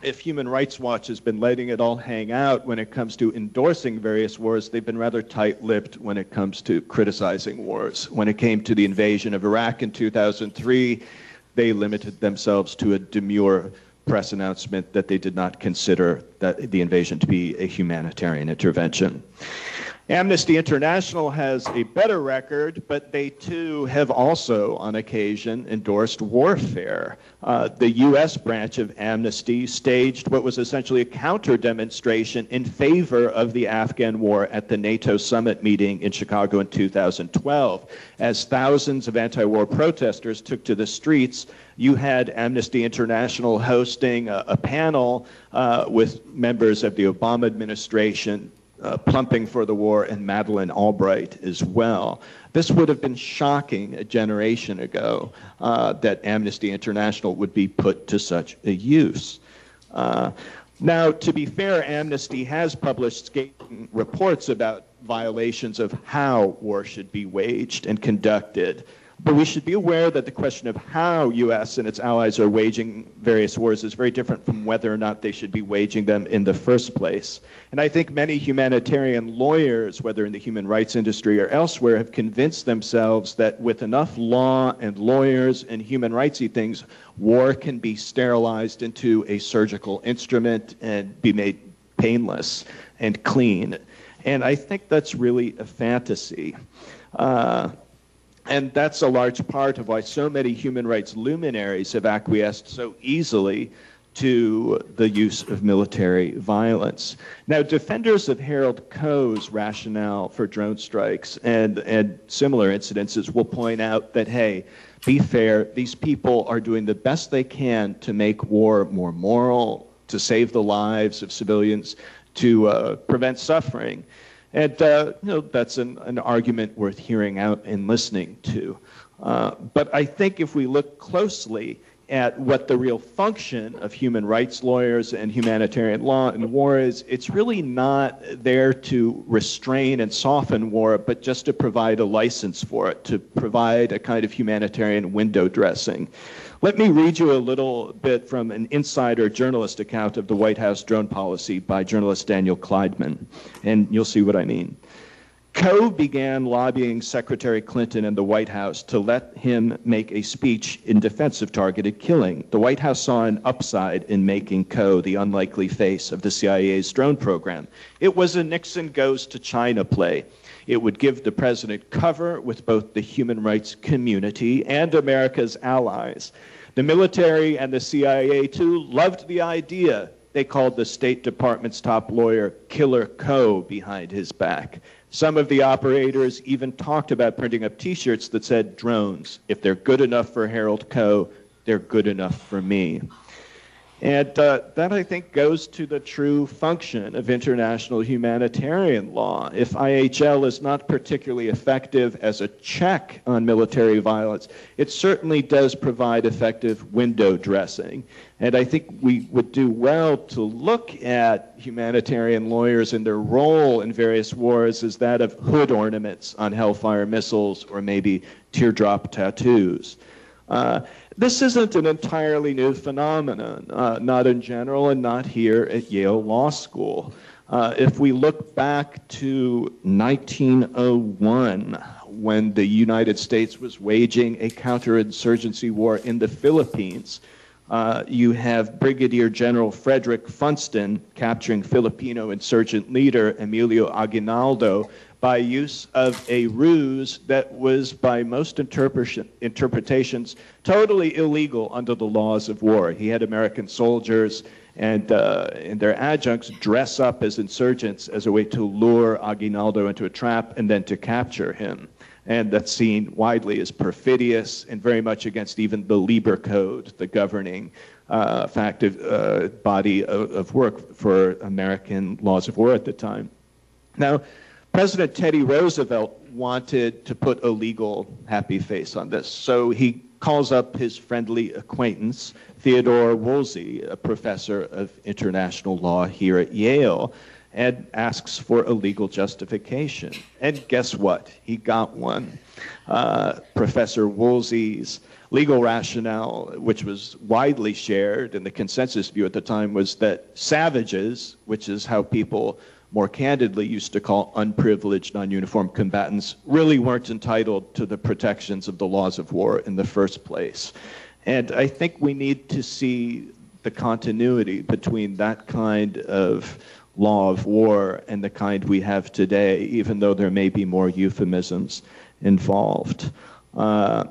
if Human Rights Watch has been letting it all hang out when it comes to endorsing various wars, they've been rather tight-lipped when it comes to criticizing wars. When it came to the invasion of Iraq in 2003, they limited themselves to a demure press announcement that they did not consider that the invasion to be a humanitarian intervention. Amnesty International has a better record, but they too have also, on occasion, endorsed warfare. The U.S. branch of Amnesty staged what was essentially a counter-demonstration in favor of the Afghan war at the NATO summit meeting in Chicago in 2012. As thousands of anti-war protesters took to the streets, you had Amnesty International hosting a panel with members of the Obama administration, plumping for the war, and Madeleine Albright as well. This would have been shocking a generation ago that Amnesty International would be put to such a use. Now, to be fair, Amnesty has published scathing reports about violations of how war should be waged and conducted. But we should be aware that the question of how U.S. and its allies are waging various wars is very different from whether or not they should be waging them in the first place. And I think many humanitarian lawyers, whether in the human rights industry or elsewhere, have convinced themselves that with enough law and lawyers and human rightsy things, war can be sterilized into a surgical instrument and be made painless and clean. And I think that's really a fantasy. And that's a large part of why so many human rights luminaries have acquiesced so easily to the use of military violence. Now, defenders of Harold Koh's rationale for drone strikes and similar incidences will point out that, hey, be fair, these people are doing the best they can to make war more moral, to save the lives of civilians, to prevent suffering. And that's an argument worth hearing out and listening to. But I think if we look closely at what the real function of human rights lawyers and humanitarian law in war is, it's really not there to restrain and soften war, but just to provide a license for it, to provide a kind of humanitarian window dressing. Let me read you a little bit from an insider journalist account of the White House drone policy by journalist Daniel Kleidman, and you'll see what I mean. Koh began lobbying Secretary Clinton and the White House to let him make a speech in defense of targeted killing. The White House saw an upside in making Koh the unlikely face of the CIA's drone program. It was a Nixon goes to China play. It would give the president cover with both the human rights community and America's allies. The military and the CIA, too, loved the idea. They called the State Department's top lawyer Killer Koh behind his back. Some of the operators even talked about printing up T-shirts that said, drones, if they're good enough for Harold Koh, they're good enough for me. And that, I think, goes to the true function of international humanitarian law. If IHL is not particularly effective as a check on military violence, it certainly does provide effective window dressing. And I think we would do well to look at humanitarian lawyers and their role in various wars as that of hood ornaments on Hellfire missiles or maybe teardrop tattoos. This isn't an entirely new phenomenon, not in general and not here at Yale Law School. If we look back to 1901, when the United States was waging a counterinsurgency war in the Philippines, you have Brigadier General Frederick Funston capturing Filipino insurgent leader Emilio Aguinaldo by use of a ruse that was, by most interpretations, totally illegal under the laws of war. He had American soldiers and their adjuncts dress up as insurgents as a way to lure Aguinaldo into a trap and then to capture him. and that's seen widely as perfidious and very much against even the Lieber Code, the governing body of work for American laws of war at the time. Now, President Teddy Roosevelt wanted to put a legal happy face on this, so he calls up his friendly acquaintance, Theodore Woolsey, a professor of international law here at Yale, and asks for a legal justification. And guess what? He got one. Professor Woolsey's legal rationale, which was widely shared, and the consensus view at the time was that savages, which is how people more candidly used to call unprivileged, non-uniformed combatants, really weren't entitled to the protections of the laws of war in the first place. And I think we need to see the continuity between that kind of law of war and the kind we have today, even though there may be more euphemisms involved. And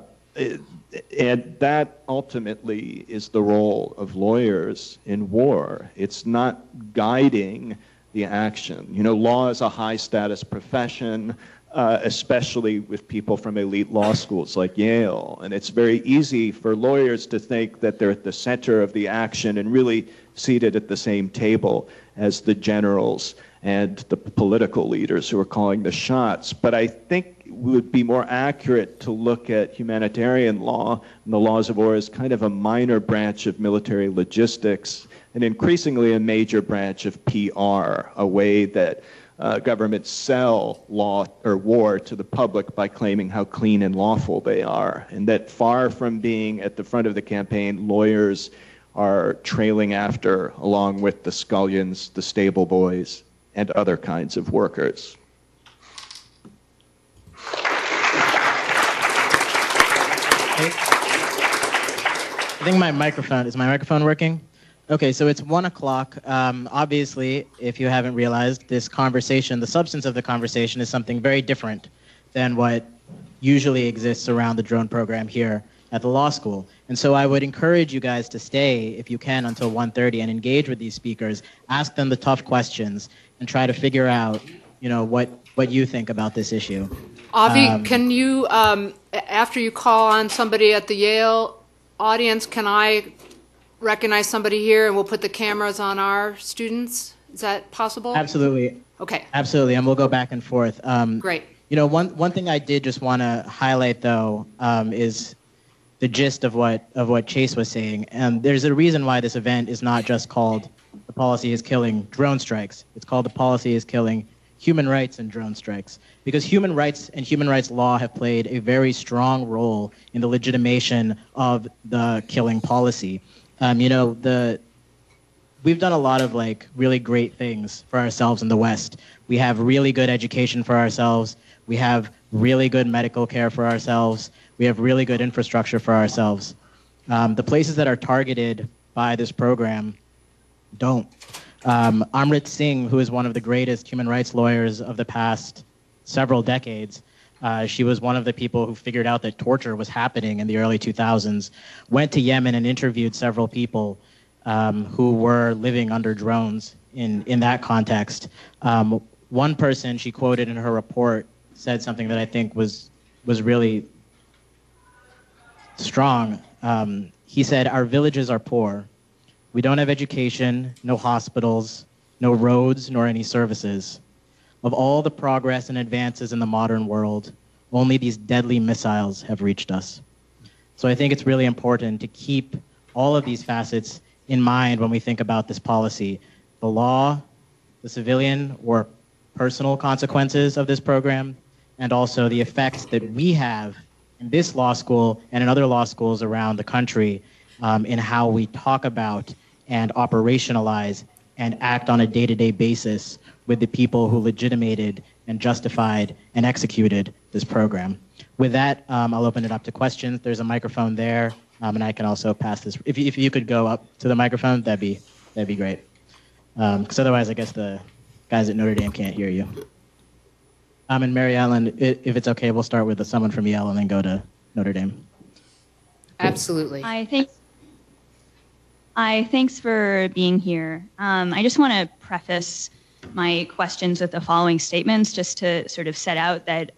that ultimately is the role of lawyers in war. It's not guiding the action. You know, law is a high-status profession, especially with people from elite law schools like Yale. And it's very easy for lawyers to think that they're at the center of the action and really seated at the same table as the generals and the political leaders who are calling the shots. But I think it would be more accurate to look at humanitarian law and the laws of war as kind of a minor branch of military logistics and increasingly a major branch of PR, a way that governments sell law or war to the public by claiming how clean and lawful they are. And that far from being at the front of the campaign, lawyers are trailing after, along with the scullions, the stable boys, and other kinds of workers. I think my microphone, is my microphone working? Okay, so it's 1 o'clock. Obviously, if you haven't realized, this conversation, the substance of the conversation is something very different than what usually exists around the drone program here at the law school. And so I would encourage you guys to stay, if you can, until 1:30 and engage with these speakers, ask them the tough questions, and try to figure out, you know, what you think about this issue. Avi, can you, after you call on somebody at the Yale audience, can I recognize somebody here and we'll put the cameras on our students? Is that possible? Absolutely. Okay. Absolutely, and we'll go back and forth. Great. You know, one thing I did just want to highlight, though, is the gist of what Chase was saying. And there's a reason why this event is not just called "The Policy is Killing Drone Strikes." It's called "The Policy is Killing Human Rights and Drone Strikes," because human rights and human rights law have played a very strong role in the legitimation of the killing policy. You know, we've done a lot of really great things for ourselves in the West. We have really good education for ourselves. We have really good medical care for ourselves. We have really good infrastructure for ourselves. The places that are targeted by this program don't. Amrit Singh, who is one of the greatest human rights lawyers of the past several decades, she was one of the people who figured out that torture was happening in the early 2000s, went to Yemen and interviewed several people who were living under drones in that context. One person she quoted in her report said something that I think was really strong. He said, "Our villages are poor. We don't have education, no hospitals, no roads, nor any services. Of all the progress and advances in the modern world, only these deadly missiles have reached us." So I think it's really important to keep all of these facets in mind when we think about this policy. The law, the civilian or personal consequences of this program, and also the effects that we have in this law school and in other law schools around the country in how we talk about and operationalize and act on a day-to-day basis with the people who legitimated and justified and executed this program. With that, I'll open it up to questions. There's a microphone there, and I can also pass this. If you could go up to the microphone, that'd be great. Because otherwise, I guess the guys at Notre Dame can't hear you. And Mary Ellen, if it's okay, we'll start with someone from Yale and then go to Notre Dame. Absolutely. Thanks for being here. I just want to preface my questions with the following statements, just to sort of set out that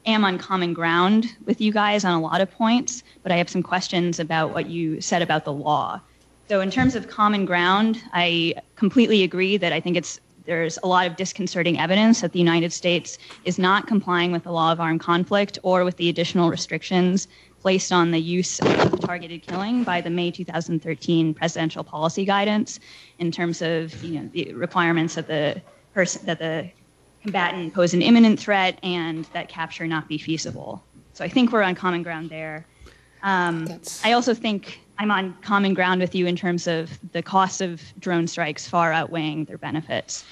am on common ground with you guys on a lot of points, but I have some questions about what you said about the law. So in terms of common ground, I completely agree that I think there's a lot of disconcerting evidence that the United States is not complying with the law of armed conflict or with the additional restrictions placed on the use of targeted killing by the May 2013 presidential policy guidance in terms of the requirements that the combatant pose an imminent threat and that capture not be feasible. So I think we're on common ground there. I also think I'm on common ground with you in terms of the cost of drone strikes far outweighing their benefits.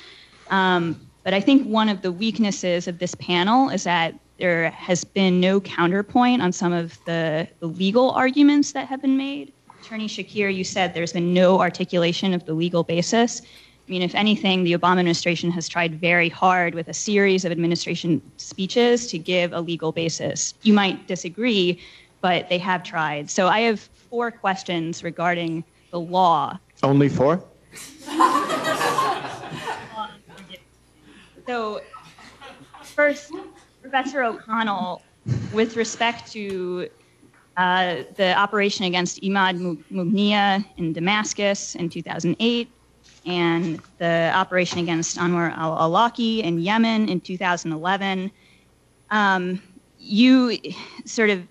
But I think one of the weaknesses of this panel is that there has been no counterpoint on some of the legal arguments that have been made. Attorney Shakir, you said there's been no articulation of the legal basis. I mean, if anything, the Obama administration has tried very hard with a series of administration speeches to give a legal basis. You might disagree, but they have tried. So I have 4 questions regarding the law. Only 4? So first, Professor O'Connell, with respect to the operation against Imad Mughniya in Damascus in 2008 and the operation against Anwar al-Awlaki in Yemen in 2011, you sort of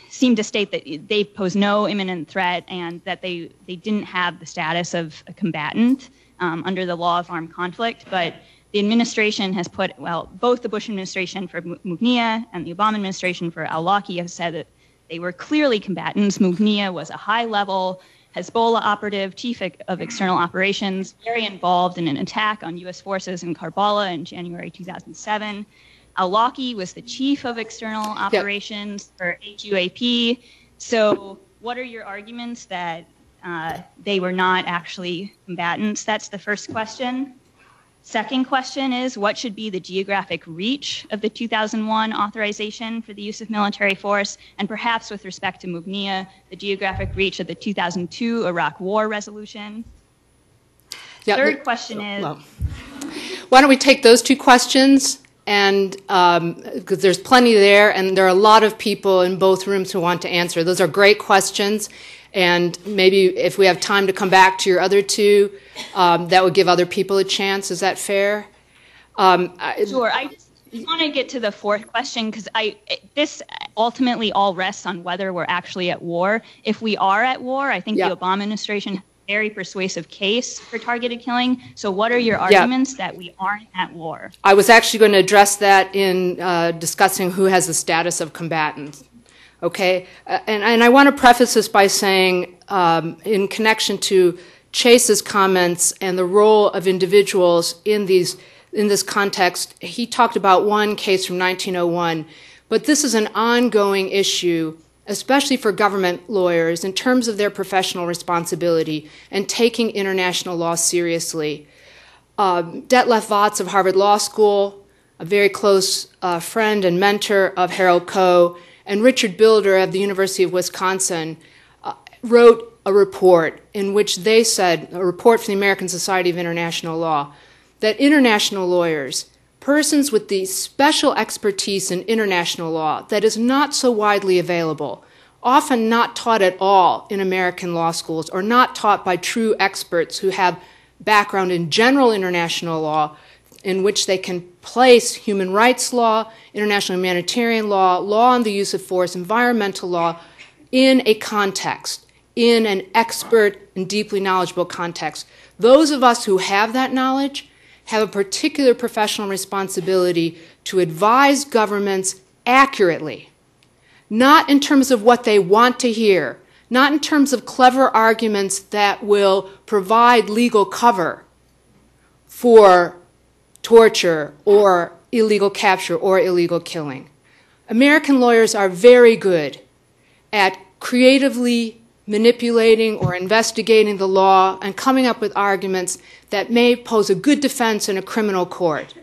seem to state that they pose no imminent threat and that they didn't have the status of a combatant under the law of armed conflict. But the administration has put, well, both the Bush administration for Mughniya and the Obama administration for al-Awlaki have said that they were clearly combatants. Mughniya was a high-level Hezbollah operative, chief of external operations, very involved in an attack on U.S. forces in Karbala in January 2007. Al-Awlaki was the chief of external operations for HUAP. So what are your arguments that they were not actually combatants? That's the first question. Second question is, what should be the geographic reach of the 2001 authorization for the use of military force, and perhaps with respect to Mughniya, the geographic reach of the 2002 Iraq War resolution? Third question is... Why don't we take those 2 questions, and because there's plenty there, and there are a lot of people in both rooms who want to answer. Those are great questions. And maybe if we have time to come back to your other 2, that would give other people a chance. Is that fair? Sure. I just want to get to the 4th question because this ultimately all rests on whether we're actually at war. If we are at war, I think the Obama administration has a very persuasive case for targeted killing. So what are your arguments that we aren't at war? I was actually going to address that in discussing who has the status of combatants. Okay, and I want to preface this by saying, in connection to Chase's comments and the role of individuals in this context, he talked about one case from 1901, but this is an ongoing issue, especially for government lawyers, in terms of their professional responsibility and taking international law seriously. Detlef Watts of Harvard Law School, a very close friend and mentor of Harold Koh, and Richard Bilder of the University of Wisconsin wrote a report in which they said, a report from the American Society of International Law, that international lawyers, persons with the special expertise in international law that is not so widely available, often not taught at all in American law schools or not taught by true experts who have background in general international law, in which they can place human rights law, international humanitarian law, law on the use of force, environmental law, in a context, in an expert and deeply knowledgeable context. Those of us who have that knowledge have a particular professional responsibility to advise governments accurately, not in terms of what they want to hear, not in terms of clever arguments that will provide legal cover for torture or illegal capture or illegal killing. American lawyers are very good at creatively manipulating or investigating the law and coming up with arguments that may pose a good defense in a criminal court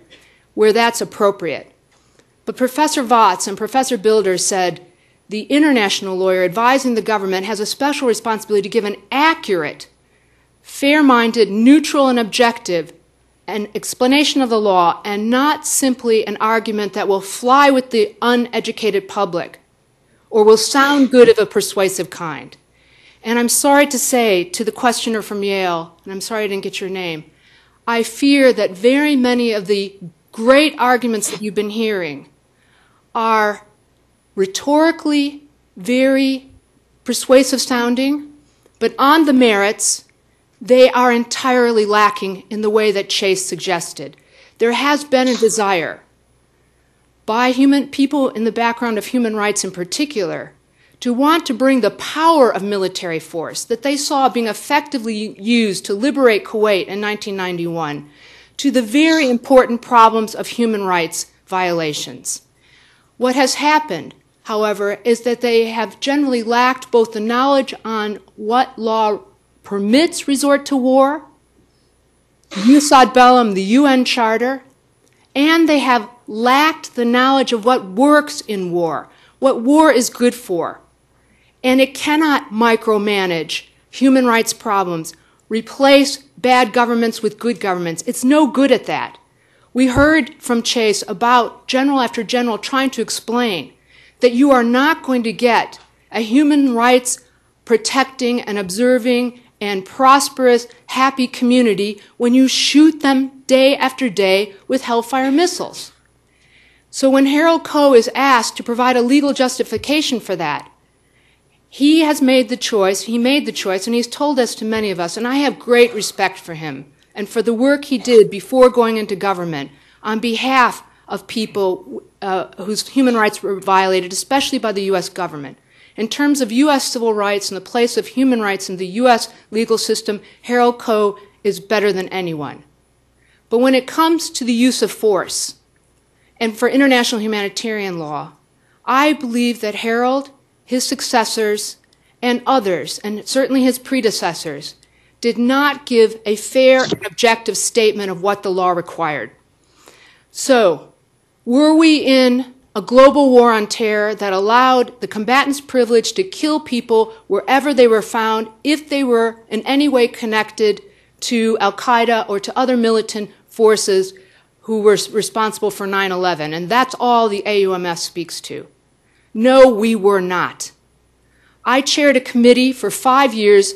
where that's appropriate. But Professor Watts and Professor Bilder said the international lawyer advising the government has a special responsibility to give an accurate, fair-minded, neutral, and objective an explanation of the law and not simply an argument that will fly with the uneducated public or will sound good of a persuasive kind. And I'm sorry to say to the questioner from Yale, and I'm sorry I didn't get your name, I fear that very many of the great arguments that you've been hearing are rhetorically very persuasive sounding, but on the merits, they are entirely lacking in the way that Chase suggested. There has been a desire by people in the background of human rights in particular to want to bring the power of military force that they saw being effectively used to liberate Kuwait in 1991 to the very important problems of human rights violations. What has happened, however, is that they have generally lacked both the knowledge on what law permits resort to war, jus ad bellum, the UN Charter, and they have lacked the knowledge of what works in war, what war is good for. And it cannot micromanage human rights problems, replace bad governments with good governments. It's no good at that. We heard from Chase about general after general trying to explain that you are not going to get a human rights protecting and observing and prosperous, happy community when you shoot them day after day with Hellfire missiles. So when Harold Koh is asked to provide a legal justification for that, he has made the choice, and he's told this to many of us, and I have great respect for him and for the work he did before going into government on behalf of people whose human rights were violated, especially by the U.S. government. In terms of U.S. civil rights and the place of human rights in the U.S. legal system, Harold Koh is better than anyone. But when it comes to the use of force and for international humanitarian law, I believe that Harold, his successors, and others, and certainly his predecessors, did not give a fair and objective statement of what the law required. So, were we in a global war on terror that allowed the combatants' privilege to kill people wherever they were found if they were in any way connected to al-Qaeda or to other militant forces who were responsible for 9/11? And that's all the AUMF speaks to. No, we were not. I chaired a committee for 5 years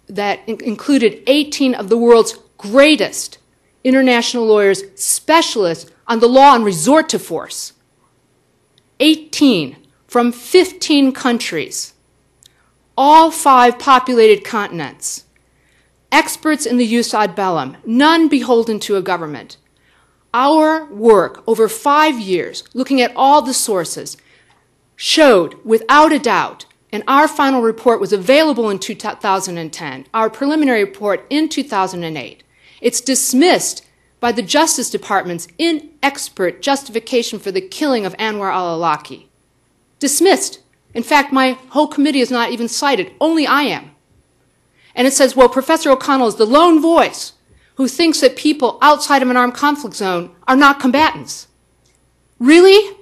that included 18 of the world's greatest international lawyers, specialists on the law on resort to force. 18 from 15 countries, all 5 populated continents, experts in the jus ad bellum, none beholden to a government. Our work over 5 years, looking at all the sources, showed without a doubt, and our final report was available in 2010, our preliminary report in 2008. It's dismissed by the Justice Department's inexpert justification for the killing of Anwar al-Awlaki. Dismissed. In fact, my whole committee is not even cited. Only I am. And it says, well, Professor O'Connell is the lone voice who thinks that people outside of an armed conflict zone are not combatants. Really?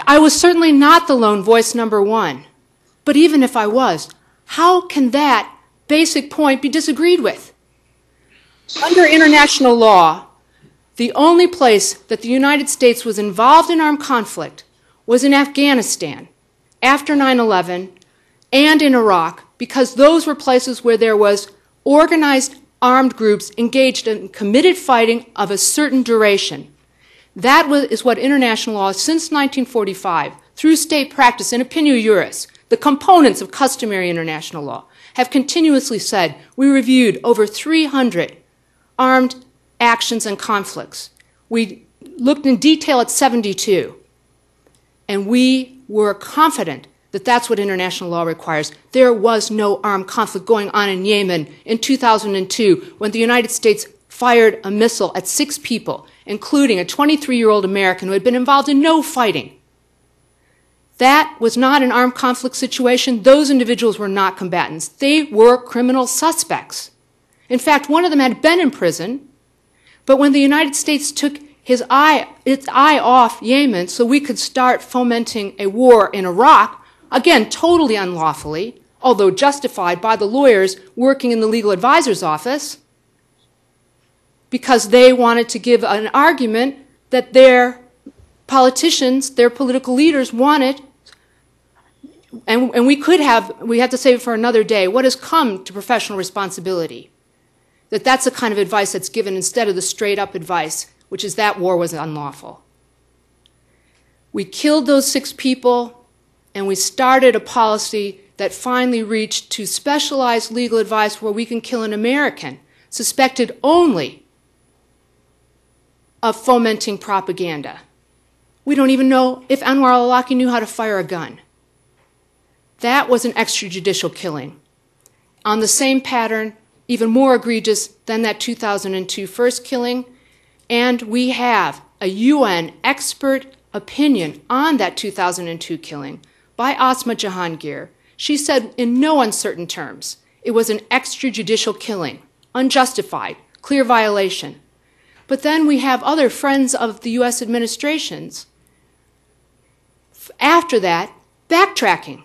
I was certainly not the lone voice, number one. But even if I was, how can that basic point be disagreed with? Under international law, the only place that the United States was involved in armed conflict was in Afghanistan after 9/11 and in Iraq, because those were places where there was organized armed groups engaged in committed fighting of a certain duration. That is what international law, since 1945, through state practice and opinio juris, the components of customary international law, have continuously said. We reviewed over 300 armed actions and conflicts. We looked in detail at 72, and we were confident that that's what international law requires. There was no armed conflict going on in Yemen in 2002 when the United States fired a missile at 6 people, including a 23-year-old American who had been involved in no fighting. That was not an armed conflict situation. Those individuals were not combatants. They were criminal suspects. In fact, one of them had been in prison, but when the United States took its eye off Yemen so we could start fomenting a war in Iraq, again, totally unlawfully, although justified by the lawyers working in the legal advisor's office, because they wanted to give an argument that their politicians, their political leaders wanted, and we have to save it for another day, what has come to professional responsibility. That's the kind of advice that's given instead of the straight up advice, which is that war was unlawful. We killed those 6 people, and we started a policy that finally reached to specialized legal advice where we can kill an American suspected only of fomenting propaganda. We don't even know if Anwar al-Awlaki knew how to fire a gun. That was an extrajudicial killing. On the same pattern, even more egregious than that 2002 first killing, and we have a UN expert opinion on that 2002 killing by Asma Jahangir. She said in no uncertain terms, it was an extrajudicial killing, unjustified, clear violation. But then we have other friends of the US administrations after that backtracking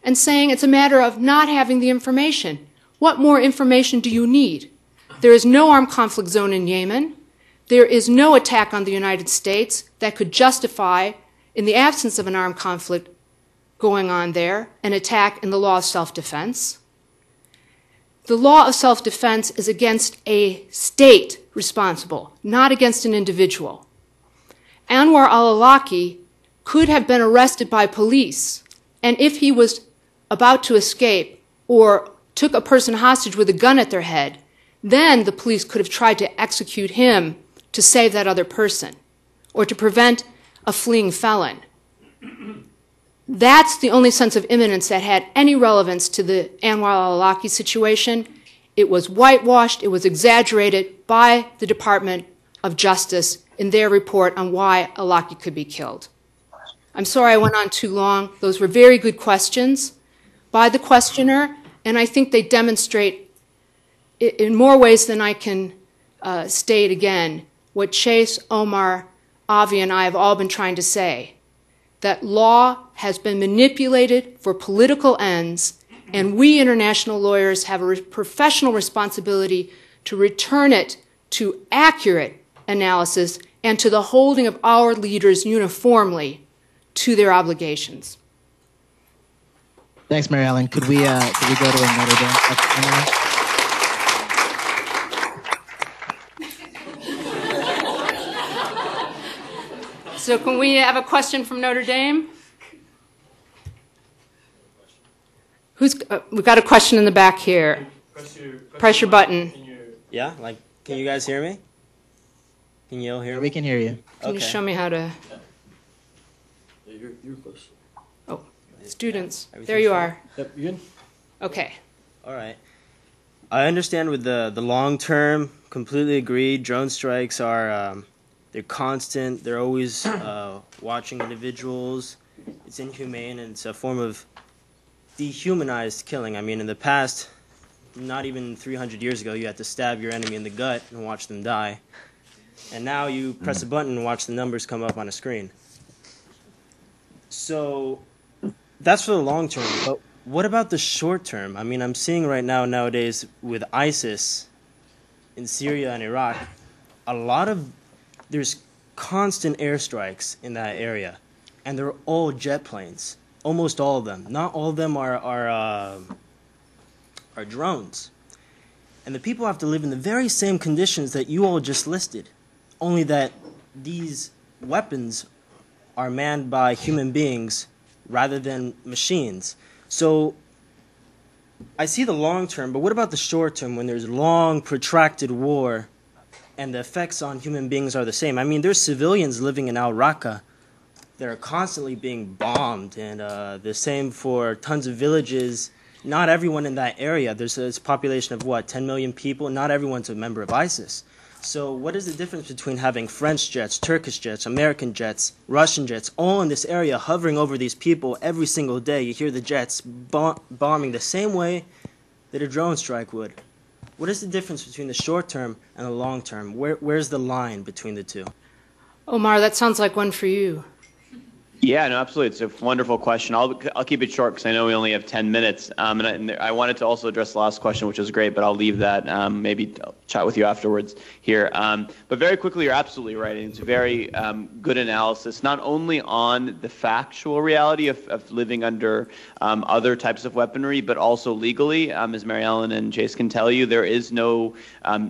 and saying it's a matter of not having the information. What more information do you need? There is no armed conflict zone in Yemen. There is no attack on the United States that could justify, in the absence of an armed conflict going on there, an attack in the law of self-defense. The law of self-defense is against a state responsible, not against an individual. Anwar al-Awlaki could have been arrested by police, and if he was about to escape or took a person hostage with a gun at their head, then the police could have tried to execute him to save that other person or to prevent a fleeing felon. That's the only sense of imminence that had any relevance to the Anwar al-Awlaki situation. It was whitewashed, it was exaggerated by the Department of Justice in their report on why al-Awlaki could be killed. I'm sorry I went on too long. Those were very good questions by the questioner, and I think they demonstrate in more ways than I can state again what Chase, Omar, Avi, and I have all been trying to say, that law has been manipulated for political ends, and we international lawyers have a professional responsibility to return it to accurate analysis and to the holding of our leaders uniformly to their obligations. Thanks, Mary Ellen. Could we go to a Notre Dame? So can we have a question from Notre Dame? We've got a question in the back here. Press your button. Yeah, can you guys hear me? Can you all hear me? We can hear you. Can you show me how to? Your question. Oh, students. There you are. Yep, you good? Okay. All right. I understand with the long term, completely agree. Drone strikes are they're constant. They're always watching individuals. It's inhumane, and it's a form of dehumanized killing. I mean, in the past, not even 300 years ago, you had to stab your enemy in the gut and watch them die. And now you press a button and watch the numbers come up on a screen. So that's for the long term. But what about the short term? I mean, I'm seeing right now nowadays with ISIS in Syria and Iraq, there's constant airstrikes in that area, and they're all jet planes. Almost all of them. Not all of them are drones. And the people have to live in the very same conditions that you all just listed, only that these weapons are manned by human beings rather than machines. So I see the long term, but what about the short term when there's long, protracted war and the effects on human beings are the same? I mean, there's civilians living in Al-Raqqa that are constantly being bombed, and the same for tons of villages. Not everyone in that area, there's a population of, 10 million people? Not everyone's a member of ISIS. So what is the difference between having French jets, Turkish jets, American jets, Russian jets, all in this area hovering over these people every single day? You hear the jets bombing the same way that a drone strike would. What is the difference between the short term and the long term? Where's the line between the two? Omar, that sounds like one for you. Yeah, no, absolutely. It's a wonderful question. I'll keep it short because I know we only have 10 minutes. And I wanted to also address the last question, which was great, but I'll leave that. Maybe I'll chat with you afterwards here. But very quickly, you're absolutely right. It's a very good analysis, not only on the factual reality of living under other types of weaponry, but also legally. As Mary Ellen and Jace can tell you, there is no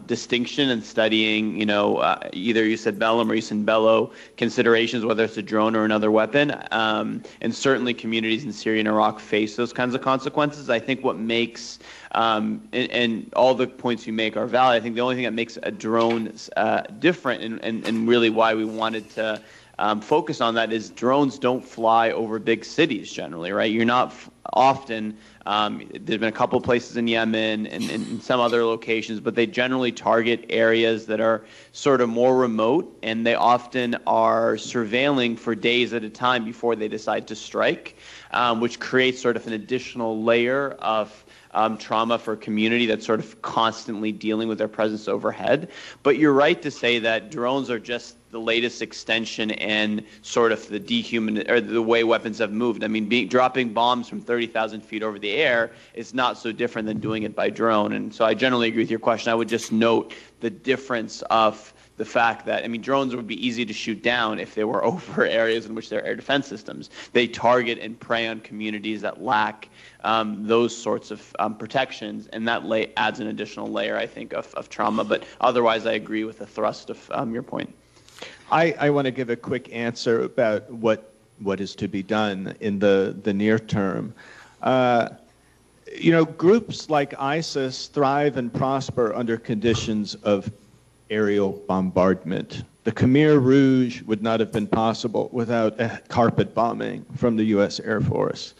distinction in studying, either you said bellum or you said bello considerations, whether it's a drone or another weapon. And certainly communities in Syria and Iraq face those kinds of consequences. I think what makes, and all the points you make are valid, I think the only thing that makes a drone different and really why we wanted to focus on that is drones don't fly over big cities generally, right? You're not often, there's been a couple of places in Yemen and some other locations, but they generally target areas that are sort of more remote, and they often are surveilling for days at a time before they decide to strike, which creates sort of an additional layer of trauma for a community that's sort of constantly dealing with their presence overhead. But you're right to say that drones are just the latest extension and sort of the way weapons have moved. I mean, dropping bombs from 30,000 feet over the air is not so different than doing it by drone. And so I generally agree with your question. I would just note the difference of the fact that, I mean, drones would be easy to shoot down if they were over areas in which there are air defense systems. They target and prey on communities that lack those sorts of protections, and that adds an additional layer, I think, of trauma. But otherwise, I agree with the thrust of your point. I want to give a quick answer about what is to be done in the near term. Groups like ISIS thrive and prosper under conditions of aerial bombardment. The Khmer Rouge would not have been possible without a carpet bombing from the U.S. Air Force.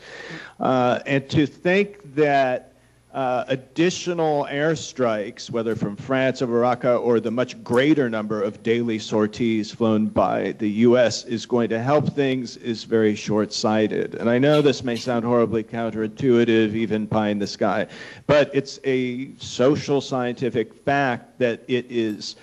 And to think that additional airstrikes, whether from France or Raqqa or the much greater number of daily sorties flown by the U.S. is going to help things is very short-sighted. And I know this may sound horribly counterintuitive, even pie in the sky, but it's a social scientific fact that it is,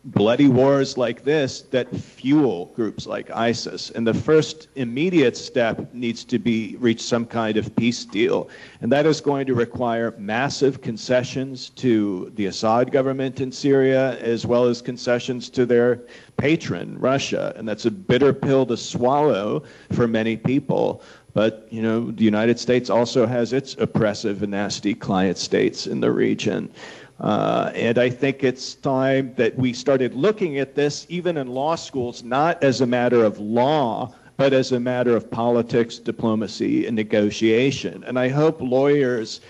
bloody wars like this that fuel groups like ISIS. And the first immediate step needs to be reach some kind of peace deal. And that is going to require massive concessions to the Assad government in Syria, as well as concessions to their patron, Russia. And that's a bitter pill to swallow for many people. But, the United States also has its oppressive and nasty client states in the region. And I think it's time that we started looking at this, even in law schools, not as a matter of law, but as a matter of politics, diplomacy, and negotiation. And I hope lawyers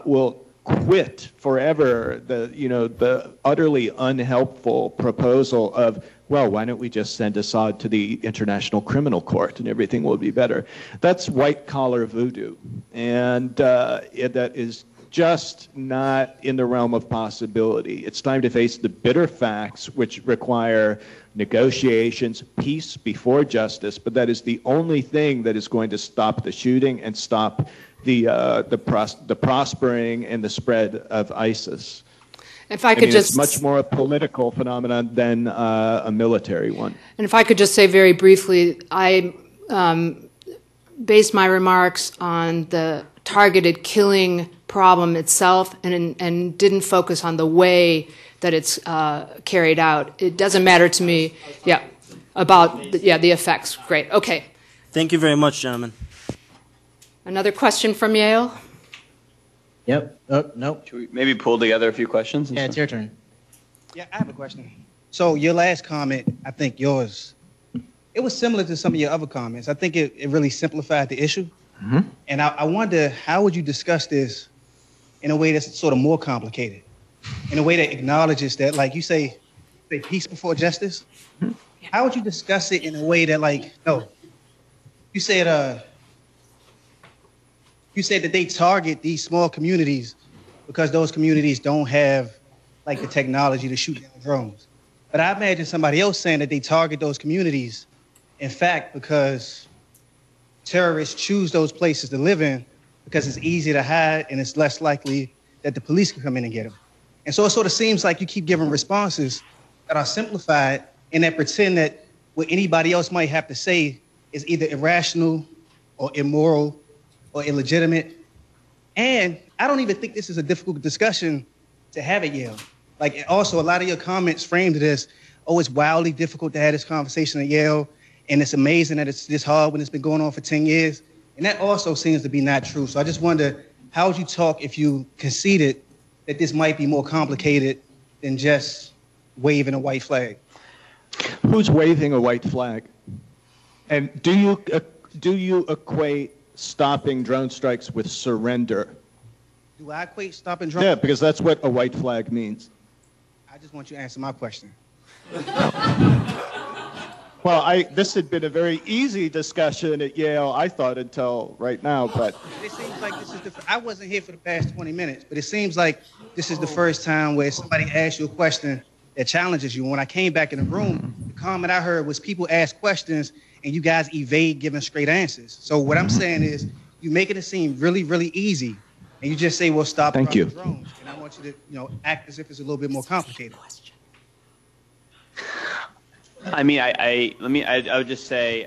will quit forever the utterly unhelpful proposal of, well, why don't we just send Assad to the International Criminal Court and everything will be better. That's white-collar voodoo. And that is just not in the realm of possibility. It's time to face the bitter facts, which require negotiations, peace before justice, but that is the only thing that is going to stop the shooting and stop the prospering and the spread of ISIS. If I could just, it's much more a political phenomenon than a military one. And if I could just say very briefly, I based my remarks on the targeted killing problem itself and didn't focus on the way that it's carried out. It doesn't matter to me, the effects. Great, okay. Thank you very much, gentlemen. Another question from Yale? Yep. Oh, no. Should we maybe pull together a few questions? Yeah, it's your turn. Yeah, I have a question. So your last comment, I think yours, it was similar to some of your other comments. I think it really simplified the issue. Mm-hmm. And I wonder, how would you discuss this in a way that's sort of more complicated, in a way that acknowledges that, like you say peace before justice? Mm-hmm. How would you discuss it in a way that, you said that they target these small communities because those communities don't have, the technology to shoot down drones. But I imagine somebody else saying that they target those communities, in fact, because terrorists choose those places to live in because it's easy to hide and it's less likely that the police can come in and get them. And so it sort of seems like you keep giving responses that are simplified and that pretend that what anybody else might have to say is either irrational or immoral or illegitimate. And I don't even think this is a difficult discussion to have at Yale. Like, also, a lot of your comments framed it as, oh, it's wildly difficult to have this conversation at Yale, and it's amazing that it's this hard when it's been going on for 10 years. And that also seems to be not true. So I just wonder, how would you talk if you conceded that this might be more complicated than just waving a white flag? Who's waving a white flag? And do you equate stopping drone strikes with surrender? Do I equate stopping drone? Yeah, because that's what a white flag means. I just want you to answer my question. Well, this had been a very easy discussion at Yale, I thought, until right now, but... It seems like this is I wasn't here for the past 20 minutes, but it seems like this is the first time where somebody asks you a question that challenges you. When I came back in the room, the comment I heard was people ask questions and you guys evade giving straight answers. So what I'm saying is, you make it seem really, really easy, and you just say, well, stop Thank you. drones. And I want you to, act as if it's a little bit more complicated. I mean, I would just say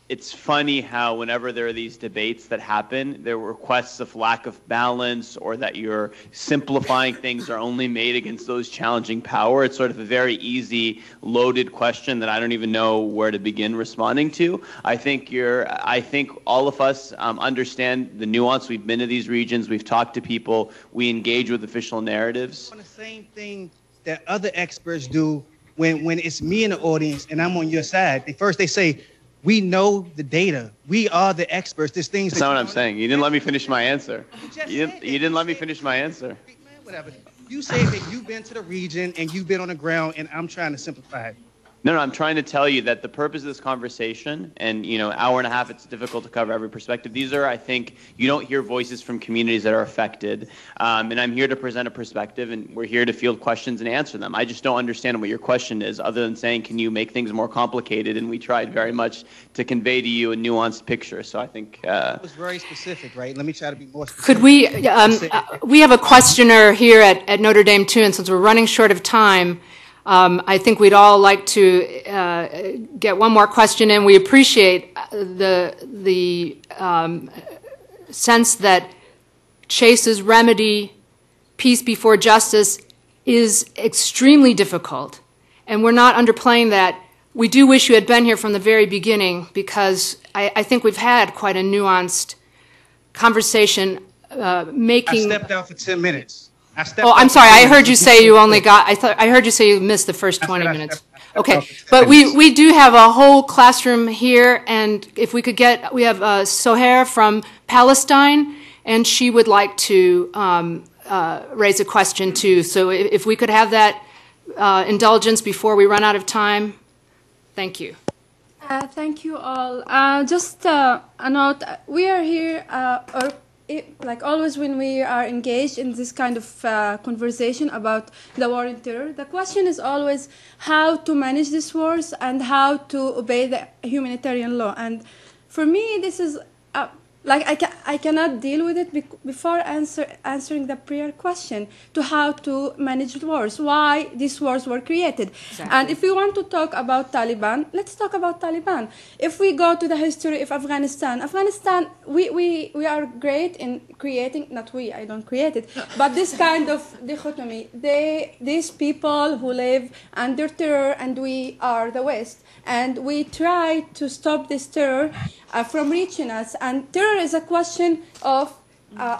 it's funny how whenever there are these debates that happen, there are requests of lack of balance or that you're simplifying things are only made against those challenging power. It's sort of a very easy, loaded question that I don't even know where to begin responding to. I think all of us understand the nuance. We've been to these regions. We've talked to people. We engage with official narratives. The same thing that other experts do when it's me in the audience and I'm on your side. They say, we know the data. We are the experts. There's things. That's not what I'm saying. You didn't let me finish my answer. You didn't let me finish my answer. Whatever. You say that you've been to the region and you've been on the ground, and I'm trying to simplify it. No, I'm trying to tell you that the purpose of this conversation, and hour and a half, it's difficult to cover every perspective. These are, I think, you don't hear voices from communities that are affected, and I'm here to present a perspective, and we're here to field questions and answer them. I just don't understand what your question is, other than saying, can you make things more complicated? And we tried very much to convey to you a nuanced picture. So I think it was very specific, right? Let me try to be more specific. Could we? We have a questioner here at Notre Dame too, and since we're running short of time. I think we'd all like to get one more question in. We appreciate the sense that Chase's remedy, peace before justice, is extremely difficult. And we're not underplaying that. We do wish you had been here from the very beginning, because I think we've had quite a nuanced conversation making... I stepped out for 10 minutes. I'm sorry. I heard you say you only got. I heard you say you missed the first 20 minutes. Okay, but we do have a whole classroom here, and if we could we have Sohair from Palestine, and she would like to raise a question too. So if we could have that indulgence before we run out of time, thank you. Thank you all. Just a note: we are here. Like always when we are engaged in this kind of conversation about the war on terror, the question is always how to manage these wars and how to obey the humanitarian law. And for me, this is I cannot deal with it before answering the prior question to how to manage wars, why these wars were created. Exactly. And if we want to talk about Taliban, let's talk about Taliban. If we go to the history of Afghanistan, we are great in creating, not we, I don't create it, but this kind of dichotomy. These people who live under terror, and we are the West. And we try to stop this terror from reaching us. And terror is a question of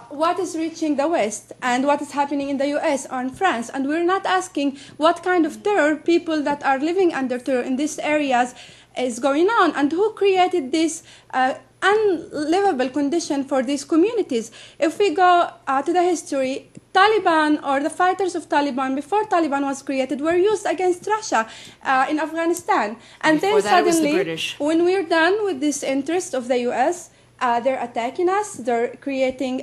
what is reaching the West and what is happening in the US or in France. And we're not asking what kind of terror people that are living under terror in these areas is going on, and who created this unlivable condition for these communities. If we go to the history, Taliban or the fighters of Taliban before Taliban was created were used against Russia in Afghanistan. And before then suddenly, it was the British. When we're done with this interest of the US, they're attacking us, they're creating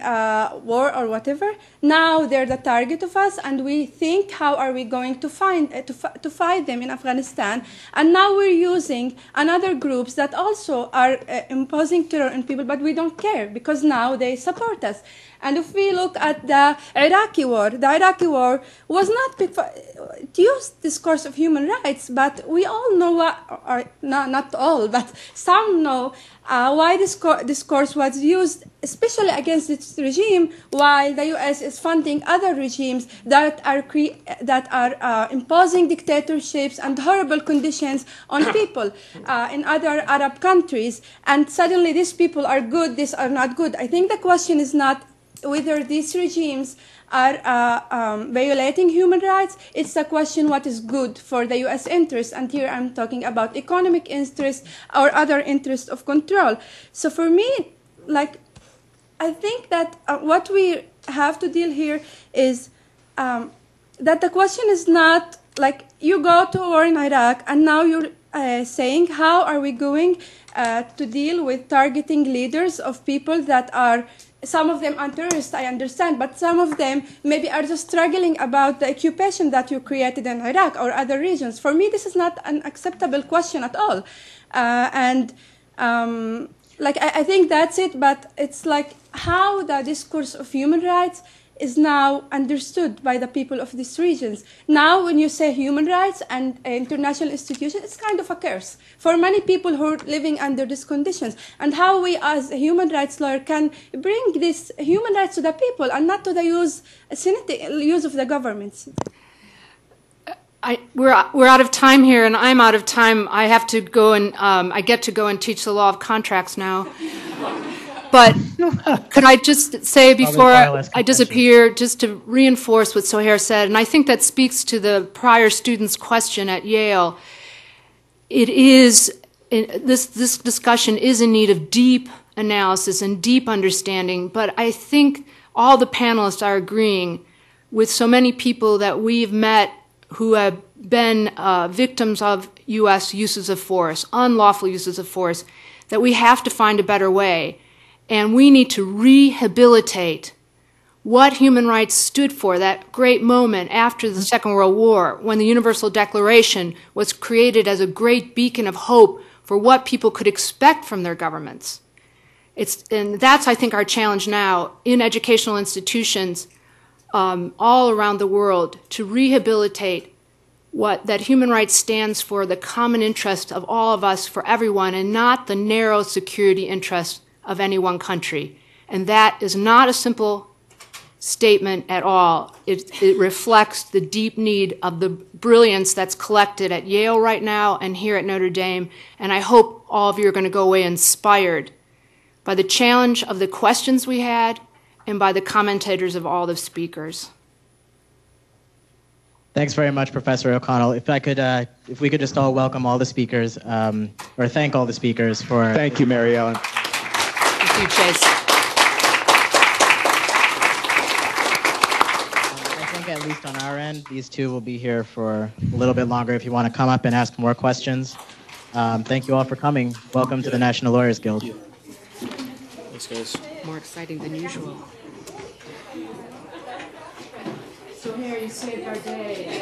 war or whatever. Now they're the target of us, and we think, how are we going to fight them in Afghanistan? And now we're using another groups that also are imposing terror on people, but we don't care because now they support us. And if we look at the Iraqi war was not it used discourse of human rights, but we all know or not all, but some know why this discourse was used, especially against this regime, while the U.S. is funding other regimes that are imposing dictatorships and horrible conditions on people in other Arab countries. And suddenly these people are good, these are not good. I think the question is not whether these regimes are violating human rights. It's a question what is good for the U.S. interest, and here I'm talking about economic interest or other interest of control. So for me, I think that what we have to deal here is that the question is not like you go to war in Iraq and now you're saying how are we going to deal with targeting leaders of people that are, some of them are terrorists, I understand, but some of them maybe are just struggling about the occupation that you created in Iraq or other regions. For me, this is not an acceptable question at all. I think that's it, but it's like how the discourse of human rights is now understood by the people of these regions. Now, when you say human rights and international institutions, it's kind of a curse for many people who are living under these conditions. And how we, as a human rights lawyer, can bring this human rights to the people and not to the use of the governments. We're out of time here, and I'm out of time. I have to go and I get to go and teach the law of contracts now. But could I just say before I disappear, just to reinforce what Sohair said, and I think that speaks to the prior student's question at Yale. It is this discussion is in need of deep analysis and deep understanding. But I think all the panelists are agreeing with so many people that we've met who have been victims of U.S. uses of force, unlawful uses of force, that we have to find a better way. And we need to rehabilitate what human rights stood for, that great moment after the Second World War, when the Universal Declaration was created as a great beacon of hope for what people could expect from their governments. And that's, I think, our challenge now in educational institutions all around the world, to rehabilitate that human rights stands for, the common interest of all of us, for everyone, and not the narrow security interest of any one country. And that is not a simple statement at all. It reflects the deep need of the brilliance that's collected at Yale right now and here at Notre Dame. And I hope all of you are going to go away inspired by the challenge of the questions we had and by the commentators of all the speakers. Thanks very much, Professor O'Connell. If we could just all welcome all the speakers, or thank all the speakers for... Thank you, Marion. Thank you, Chase. I think at least on our end, these two will be here for a little bit longer if you want to come up and ask more questions. Thank you all for coming. Welcome to the National Lawyers Guild. Thanks, guys. More exciting than usual. So here you saved our day.